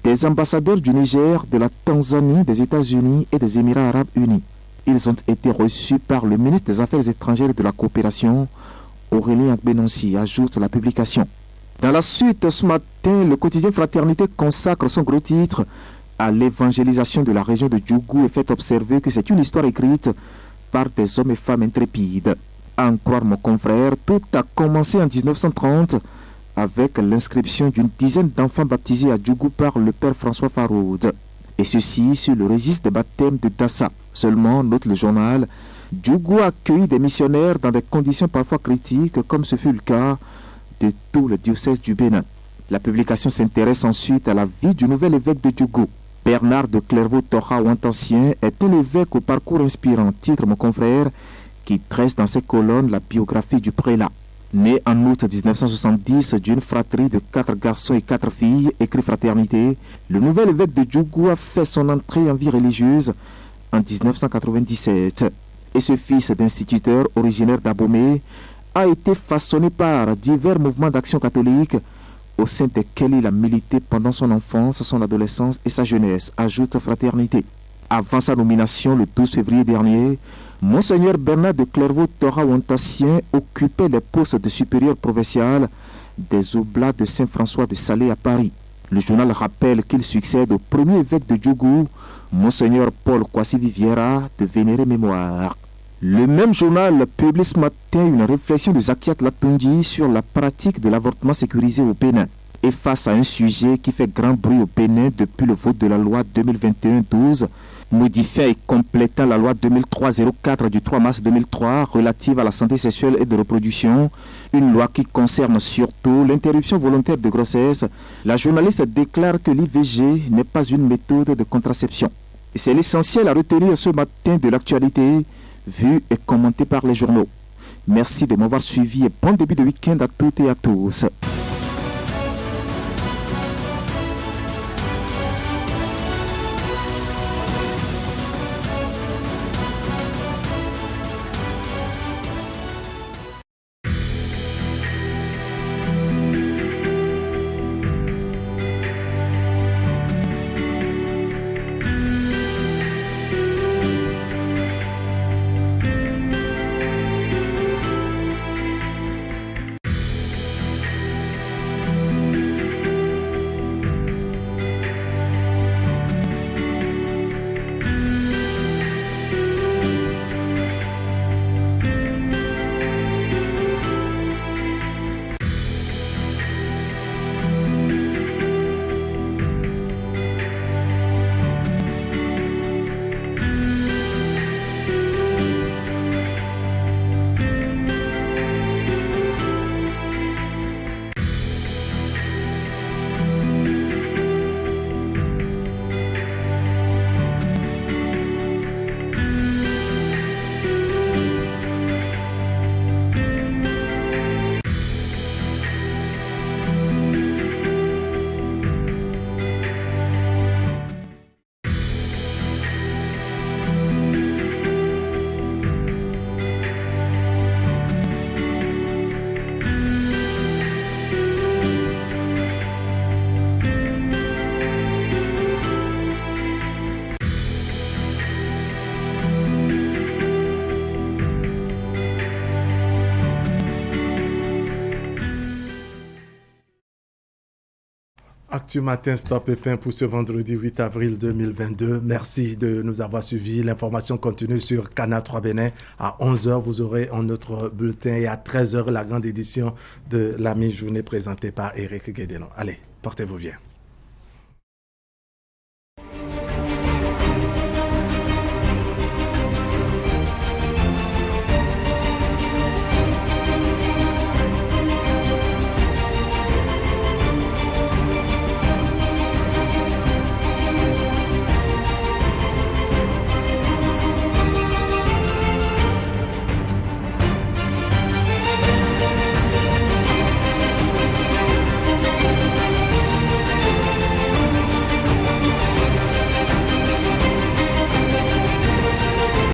des ambassadeurs du Niger, de la Tanzanie, des États-Unis et des Émirats arabes unis. Ils ont été reçus par le ministre des Affaires étrangères et de la Coopération, Aurélien Agbenonsi, ajoute la publication. Dans la suite, ce matin, le quotidien Fraternité consacre son gros titre à l'évangélisation de la région de Djougou et fait observer que c'est une histoire écrite par des hommes et femmes intrépides. À en croire mon confrère, tout a commencé en 1930 avec l'inscription d'une dizaine d'enfants baptisés à Djougou par le père François Faroud. Et ceci sur le registre de baptême de Dassa. Seulement, note le journal, Djougou a accueilli des missionnaires dans des conditions parfois critiques, comme ce fut le cas de tout le diocèse du Bénin. La publication s'intéresse ensuite à la vie du nouvel évêque de Djougou. Bernard de Clairvaux-Tora Ouantancien est un évêque au parcours inspirant, titre mon confrère, qui dresse dans ses colonnes la biographie du prélat. Né en août 1970 d'une fratrie de 4 garçons et 4 filles, écrit Fraternité, le nouvel évêque de Djougou a fait son entrée en vie religieuse en 1997. Et ce fils d'instituteur originaire d'Abomey a été façonné par divers mouvements d'action catholique au sein desquels il a milité pendant son enfance, son adolescence et sa jeunesse, ajoute Fraternité. Avant sa nomination le 12 février dernier, Monseigneur Bernard de Clairvaux-Tora Ouantancien occupait les postes de supérieur provincial des Oblats de Saint-François de Salé à Paris. Le journal rappelle qu'il succède au premier évêque de Djougou, Monseigneur Paul Kwasi Viviera, de vénérée mémoire. Le même journal publie ce matin une réflexion de Zakiat Latundi sur la pratique de l'avortement sécurisé au Bénin. Et face à un sujet qui fait grand bruit au Bénin depuis le vote de la loi 2021-12, modifiant et complétant la loi 2003-04 du 3 mars 2003 relative à la santé sexuelle et de reproduction, une loi qui concerne surtout l'interruption volontaire de grossesse, la journaliste déclare que l'IVG n'est pas une méthode de contraception. C'est l'essentiel à retenir ce matin de l'actualité, vu et commenté par les journaux. Merci de m'avoir suivi et bon début de week-end à toutes et à tous. Actu Matin Stop et fin pour ce vendredi 8 avril 2022. Merci de nous avoir suivis. L'information continue sur Canal 3 Bénin. À 11h, vous aurez un autre bulletin et à 13h, la grande édition de la mi-journée présentée par Eric Guédénon. Allez, portez-vous bien.